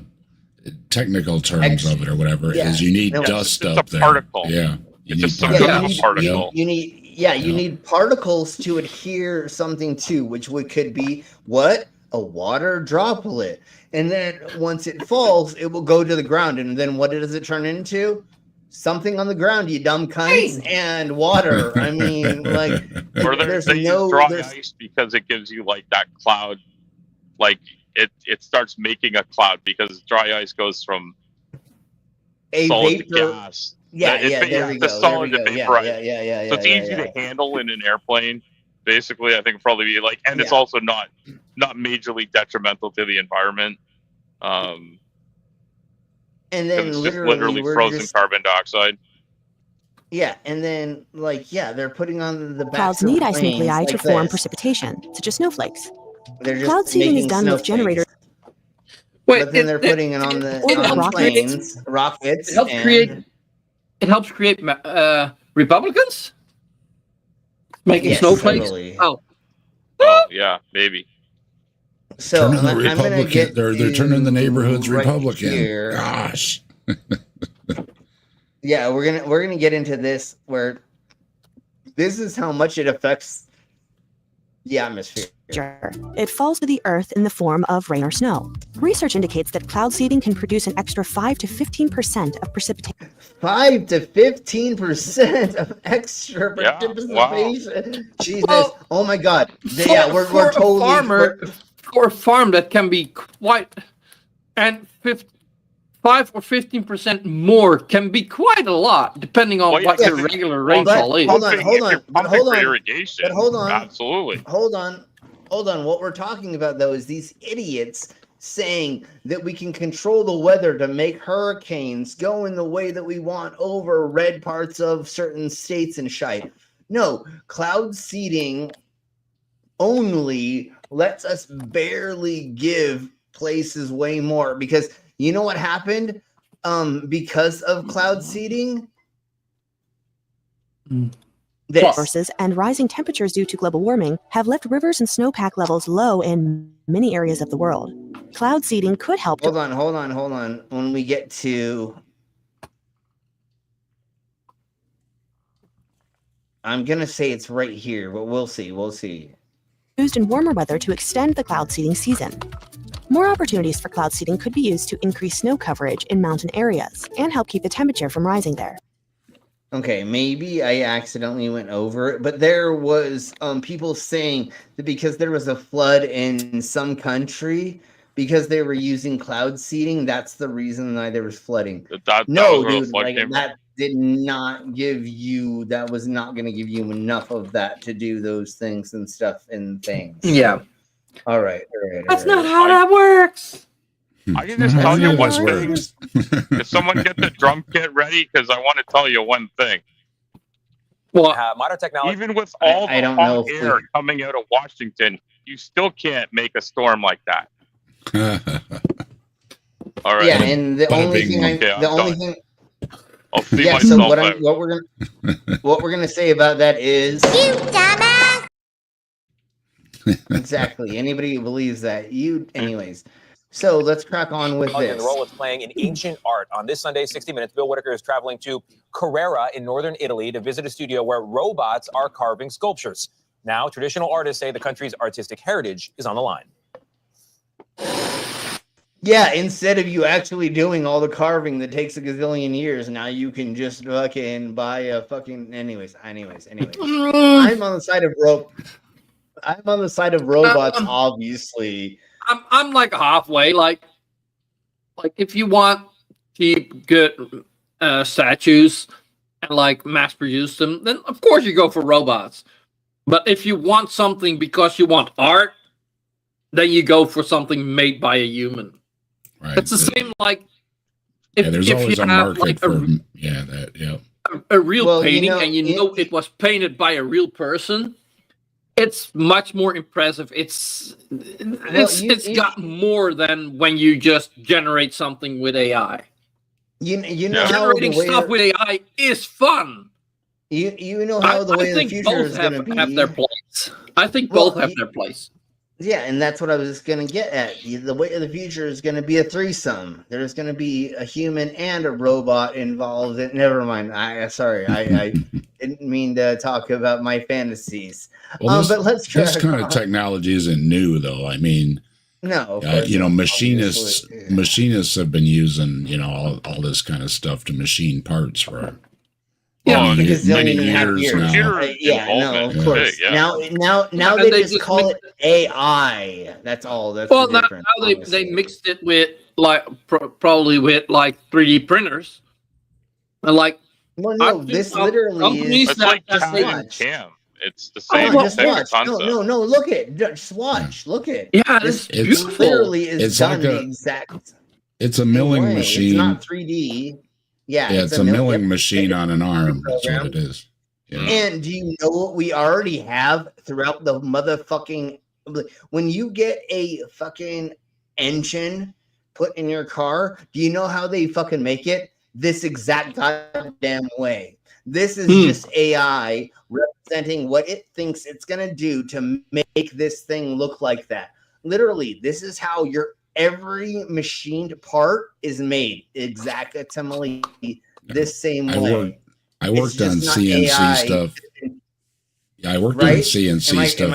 technical terms of it or whatever. Is you need dust up there. Particle. Yeah. You need particle. You need particles to adhere something to, which could be what? A water droplet. And then once it falls, it will go to the ground. And then what does it turn into? Something on the ground, you dumb cunts, and water. I mean, like, or there's no dry ice because it gives you like that cloud, like it starts making a cloud because dry ice goes from solid to gas. There we go. Solid to vapor. Yeah. So it's easy to handle in an airplane. Basically, I think it'd probably be like, and it's also not majorly detrimental to the environment. And then it's just literally frozen carbon dioxide. Yeah, and then they're putting on the clouds need ice nuclei to form precipitation, such as snowflakes. Cloud seeding is done with generators. But then they're putting it on the planes, rockets. It helps create Republicans making snowflakes. Totally. Oh yeah, maybe. So they're turning the neighborhoods Republican. Gosh. Yeah, we're gonna get into this where this is how much it affects the atmosphere. It falls to the earth in the form of rain or snow. Research indicates that cloud seeding can produce an extra 5 to 15% of precipitation. 5 to 15% of extra precipitation. Wow. Jesus! Oh my God! We're totally. For a farm that can be quite, and 5 or 15% more can be quite a lot, depending on what your regular rainfall is. Hold on. Irrigation. But hold on. Absolutely. Hold on. What we're talking about though is these idiots saying that we can control the weather to make hurricanes go in the way that we want over red parts of certain states and shite. No, cloud seeding only lets us barely give places way more, because you know what happened because of cloud seeding? Forces and rising temperatures due to global warming have left rivers and snowpack levels low in many areas of the world. Cloud seeding could help. Hold on. When we get to, I'm gonna say it's right here, but we'll see. used in warmer weather to extend the cloud seeding season. More opportunities for cloud seeding could be used to increase snow coverage in mountain areas and help keep the temperature from rising there. Okay, maybe I accidentally went over it, but there was people saying that because there was a flood in some country, because they were using cloud seeding, that's the reason why there was flooding. That No, was where the dude, flood like came from. that did not give you. That was not going to give you enough of that to do those things and stuff and things. Yeah. So, all right. That's not how that works. I can just tell you How one this thing. works. If someone get the drum kit ready, because I want to tell you one thing. Well, modern technology. Even with all I the don't know hot if air coming out of Washington, you still can't make a storm like that. All right. Yeah, and the only thing I'll see yeah. myself So out. what we're gonna say about that is you dumbass. Exactly. Anybody who believes that, anyways. So let's crack on with And the this. role it's playing in ancient art. On this Sunday, 60 Minutes, Bill Whitaker is traveling to Carrara in northern Italy to visit a studio where robots are carving sculptures. Now, traditional artists say the country's artistic heritage is on the line. Yeah, instead of you actually doing all the carving that takes a gazillion years, now you can just fucking buy a fucking. Anyways. I'm on the side of robots, obviously. I'm like halfway. Like if you want cheap, good statues and like mass produce them, then of course you go for robots. But if you want something because you want art, then you go for something made by a human. Right. It's the same like if, there's if always you a have market like for a real Well, painting and you know it was painted by a real person, it's much more impressive. It's got more than when you just generate something with AI. You know how generating the way stuff with AI is fun. You know how the way of the future is going to be. Have their place. I think both have their place. Yeah, and that's what I was just going to get at. The way of the future is going to be a threesome. There's going to be a human and a robot involved. Never mind. I didn't mean to talk about my fantasies. Well, but let's try. This kind of technology isn't new, though. I mean, no, machinists have been using all this kind of stuff to machine parts for many years now. Of course. Now they just call it AI. That's all. That's well, the now difference. they mixed it with probably with 3D printers, and Well, no, this literally is. It's like Cam. It's the same concept. No, look it. Just watch. Look it. Yeah, this beautiful. Clearly is done like the exact. It's a milling machine. It's not 3D. Yeah, it's a milling machine on an arm. That's what it is. Yeah. And do you know what we already have throughout the motherfucking? When you get a fucking engine put in your car, do you know how they fucking make it? This exact goddamn way. This is just AI representing what it thinks it's gonna do to make this thing look like that. Literally, this is how every machined part is made exactly this same way. I worked on CNC stuff. Yeah, I worked on CNC stuff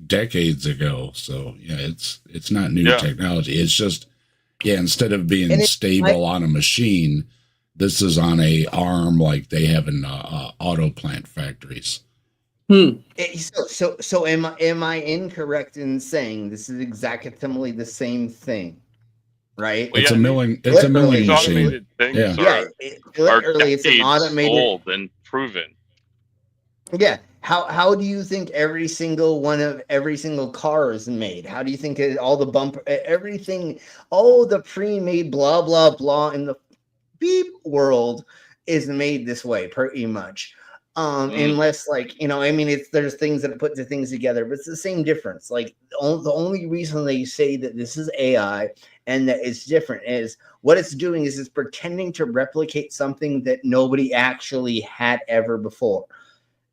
decades ago. So yeah, it's not new technology. It's just instead of being stable on a machine, this is on a arm like they have in auto plant factories. So am I incorrect in saying this is exactly the same thing, right? It's a milling machine. Literally, it's an automated. Old and proven. Yeah. How do you think every single car is made? How do you think all the bumper, everything, all the pre-made blah blah blah in the beep world is made this way pretty much? Unless there's things that put the things together, but it's the same difference. Like the only reason they say that this is AI and that it's different is what it's doing is it's pretending to replicate something that nobody actually had ever before.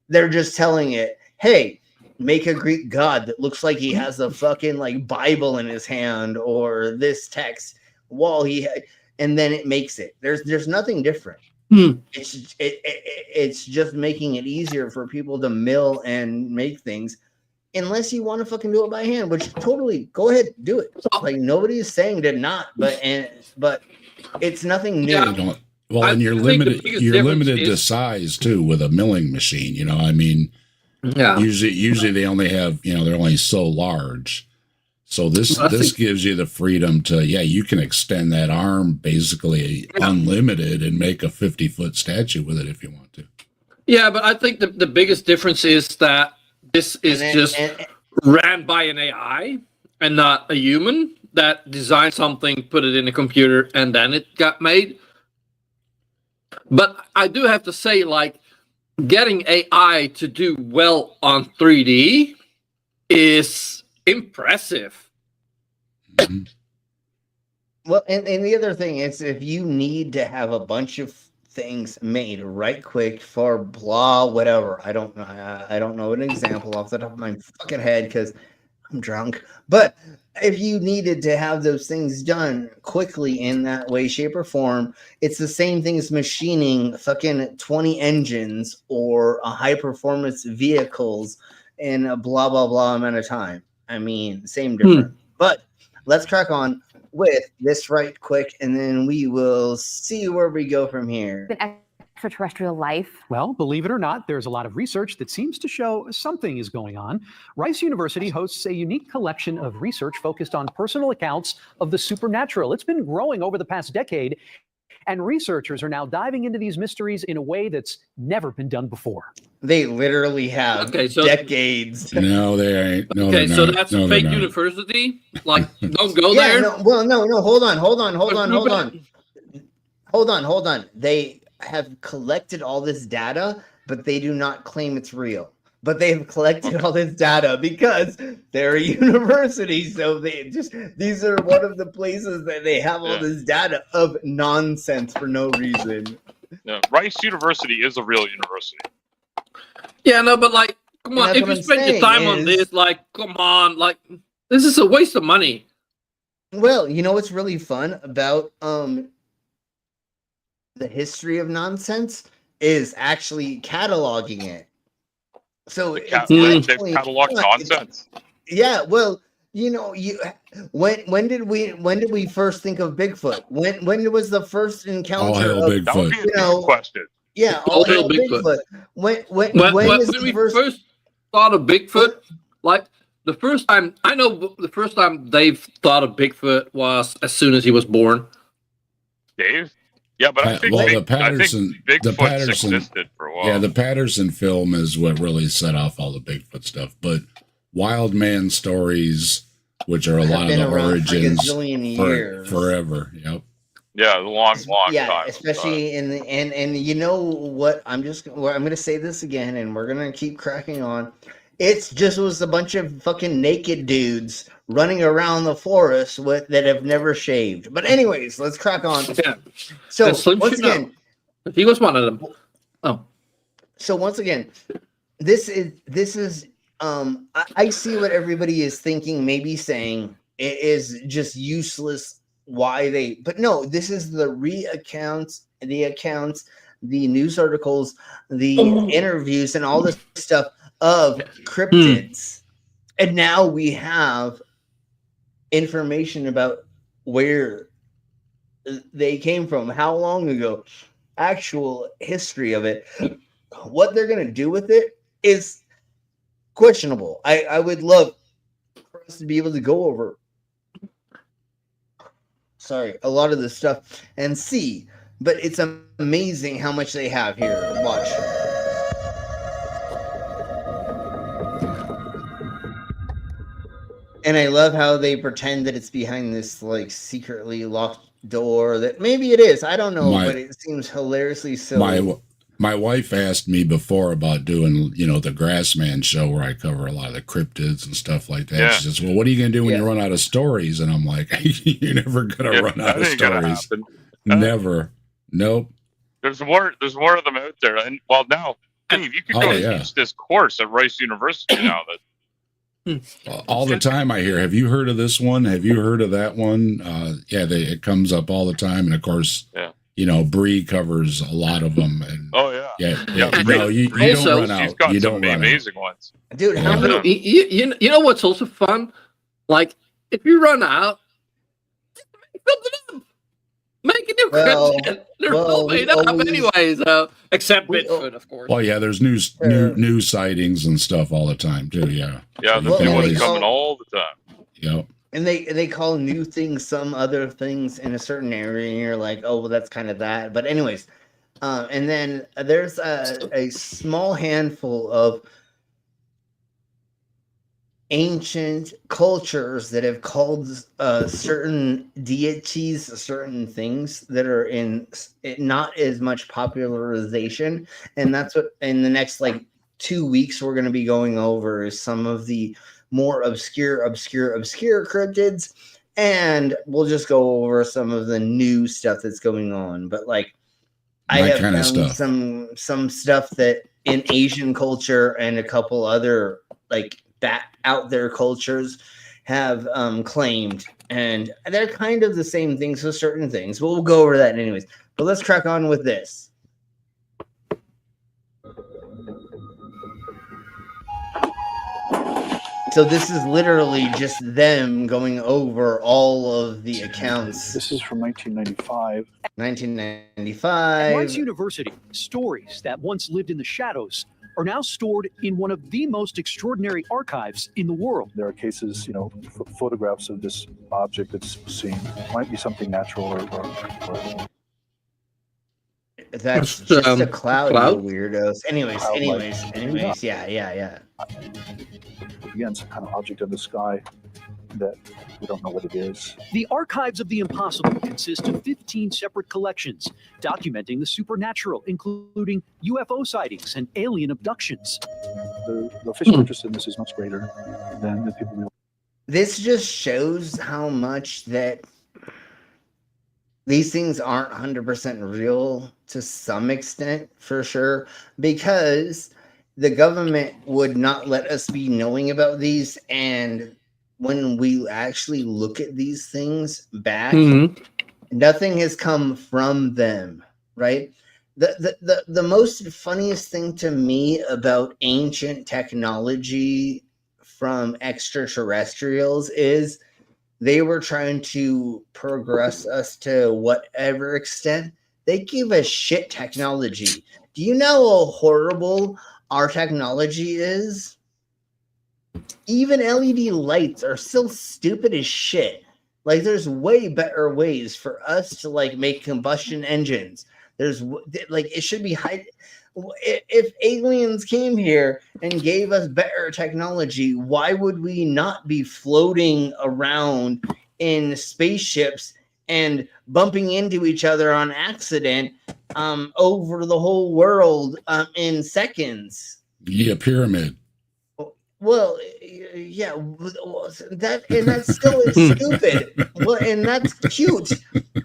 They're just telling it, hey, make a Greek god that looks like he has a fucking Bible in his hand or this text and then it makes it. There's nothing different. It's just making it easier for people to mill and make things. unless you want to fucking do it by hand, which totally go ahead, do it. Like nobody is saying to not, but it's nothing new. Yeah. Well, and you're limited. You're limited to size too with a milling machine. You know, I mean, usually they only have, you know, they're only so large. So this gives you the freedom to, you can extend that arm basically unlimited and make a 50-foot statue with it if you want to. Yeah, but I think the biggest difference is that this is ran by an AI and not a human that designed something, put it in a computer, and then it got made. But I do have to say, like, getting AI to do well on 3D is impressive. Well, and the other thing is, if you need to have a bunch of things made right quick for blah whatever, I don't know an example off the top of my fucking head because I'm drunk, but if you needed to have those things done quickly in that way, shape, or form, it's the same thing as machining fucking 20 engines or a high performance vehicles in a blah blah blah amount of time. I mean, same difference. But let's crack on with this right quick, and then we will see where we go from here. Extraterrestrial life. Well, believe it or not, there's a lot of research that seems to show something is going on. Rice University hosts a unique collection of research focused on personal accounts of the supernatural. It's been growing over the past decade, and researchers are now diving into these mysteries in a way that's never been done before. They literally have decades. No, they ain't. No, Okay, they're so not. that's No, a they're fake not. university. Like, don't go Yeah, there. no, hold on. They have collected all this data, but they do not claim it's real. But they have collected all this data because they're a university, so these are one of the places that they have all this data of nonsense for no reason. No, Rice University is a real university. Yeah, no, but like, come on, if you spend your time on this, like, come on, like, this is a waste of money. Well, you know what's really fun about the history of nonsense is actually cataloging it. So they've cataloged nonsense. Yeah, well, you know, when did we first think of Bigfoot? When was the first encounter of Bigfoot? That would be a good question. Yeah, all hail Bigfoot. When is the we first thought of Bigfoot? Like, the first time they've thought of Bigfoot was as soon as he was born. Dave? Yeah, but I think Bigfoot existed for a while. Yeah, the Patterson film is what really set off all the Bigfoot stuff. But Wild Man stories, which are a lot of the origins, forever. Yep. Yeah, long time. Especially in the and you know what? I'm going to say this again, and we're going to keep cracking on. It just was a bunch of fucking naked dudes running around the forest that have never shaved. But anyways, let's crack on. Yeah. So once again, he was one of them. Oh. So once again, this is I see what everybody is thinking, maybe saying it is just useless. But no, this is the accounts, the news articles, the interviews, and all this stuff of cryptids. And now we have information about where they came from, how long ago, actual history of it. What they're going to do with it is questionable. I would love for us to be able to go over a lot of this stuff and see, but it's amazing how much they have here. Watch. And I love how they pretend that it's behind this like secretly locked door that maybe it is. I don't know, but it seems hilariously silly. My wife asked me before about doing, you know, the Grassman show where I cover a lot of the cryptids and stuff like that. Yeah. She says, well, what are you going to do when you run out of stories? And I'm like, you're never going to run out of stories. Never. Nope. There's more of them out there. And well, now, Dave, you could go teach this course at Rice University now. All the time I hear, have you heard of this one? Have you heard of that one? It comes up all the time. And of course, you know, Bree covers a lot of them. And Yeah, Yeah, no, you Also, don't run She's out. got You some don't run out. amazing ones. Dude, how many? You know what's also fun? Like, if you run out, make a new Well, content. They're all we made up always- anyways, except Bigfoot, of course. Well, yeah, there's new sightings and stuff all the time too. Yeah. Yeah, So the you can new ones always- coming all the time. Yep. And they call new things some other things in a certain area, and you're like, oh, well, that's kind of that. But anyways, and then there's a small handful of ancient cultures that have called certain deities certain things that are in not as much popularization, and that's what in the next like 2 weeks we're going to be going over is some of the more obscure cryptids, and we'll just go over some of the new stuff that's going on. But like I have kind of found stuff. some stuff that in Asian culture and a couple other like out there cultures have claimed, and they're kind of the same things with certain things, but we'll go over that anyways. But let's crack on with this. So this is literally just them going over all of the accounts. This is from 1995. 1995. Rice University, stories that once lived in the shadows are now stored in one of the most extraordinary archives in the world. There are cases, photographs of this object that's seen. Might be something natural or That's just a cloud, you weirdos. Anyways, yeah. Again, some kind of object in the sky that we don't know what it is. The Archives of the Impossible consist of 15 separate collections documenting the supernatural, including UFO sightings and alien abductions. The official interest in this is much greater than the people realize. This just shows how much that these things aren't 100% real to some extent, for sure, because the government would not let us be knowing about these. And when we actually look at these things back, nothing has come from them, right? The most funniest thing to me about ancient technology from extraterrestrials is they were trying to progress us to whatever extent. They give us shit technology. Do you know how horrible our technology is? Even LED lights are still stupid as shit. Like, there's way better ways for us to like make combustion engines. There's like, it should be high. If aliens came here and gave us better technology, why would we not be floating around in spaceships and bumping into each other on accident over the whole world in seconds? Yeah, pyramid. Well, yeah, that's still stupid. Well, and that's cute.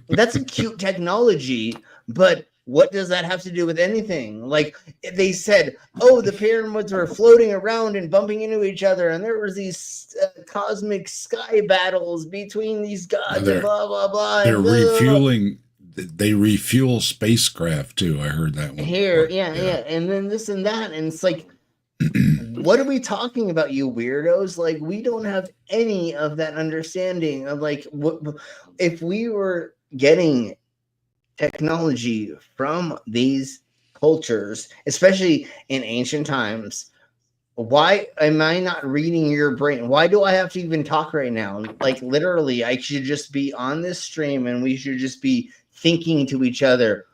That's a cute technology, but what does that have to do with anything? Like, they said, oh, the pyramids were floating around and bumping into each other, and there was these cosmic sky battles between these gods, and blah blah blah. They're refueling. They refuel spacecraft too. I heard that one. Here, yeah, and then this and that, and it's like, what are we talking about, you weirdos? Like, we don't have any of that understanding of like what if we were getting technology from these cultures, especially in ancient times. Why am I not reading your brain? Why do I have to even talk right now? Like, literally, I should just be on this stream and we should just be thinking to each other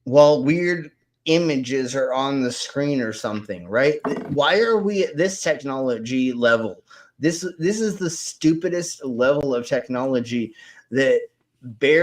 while weird images are on the screen or something, right? Why are we at this technology level? This is the stupidest level of technology that barely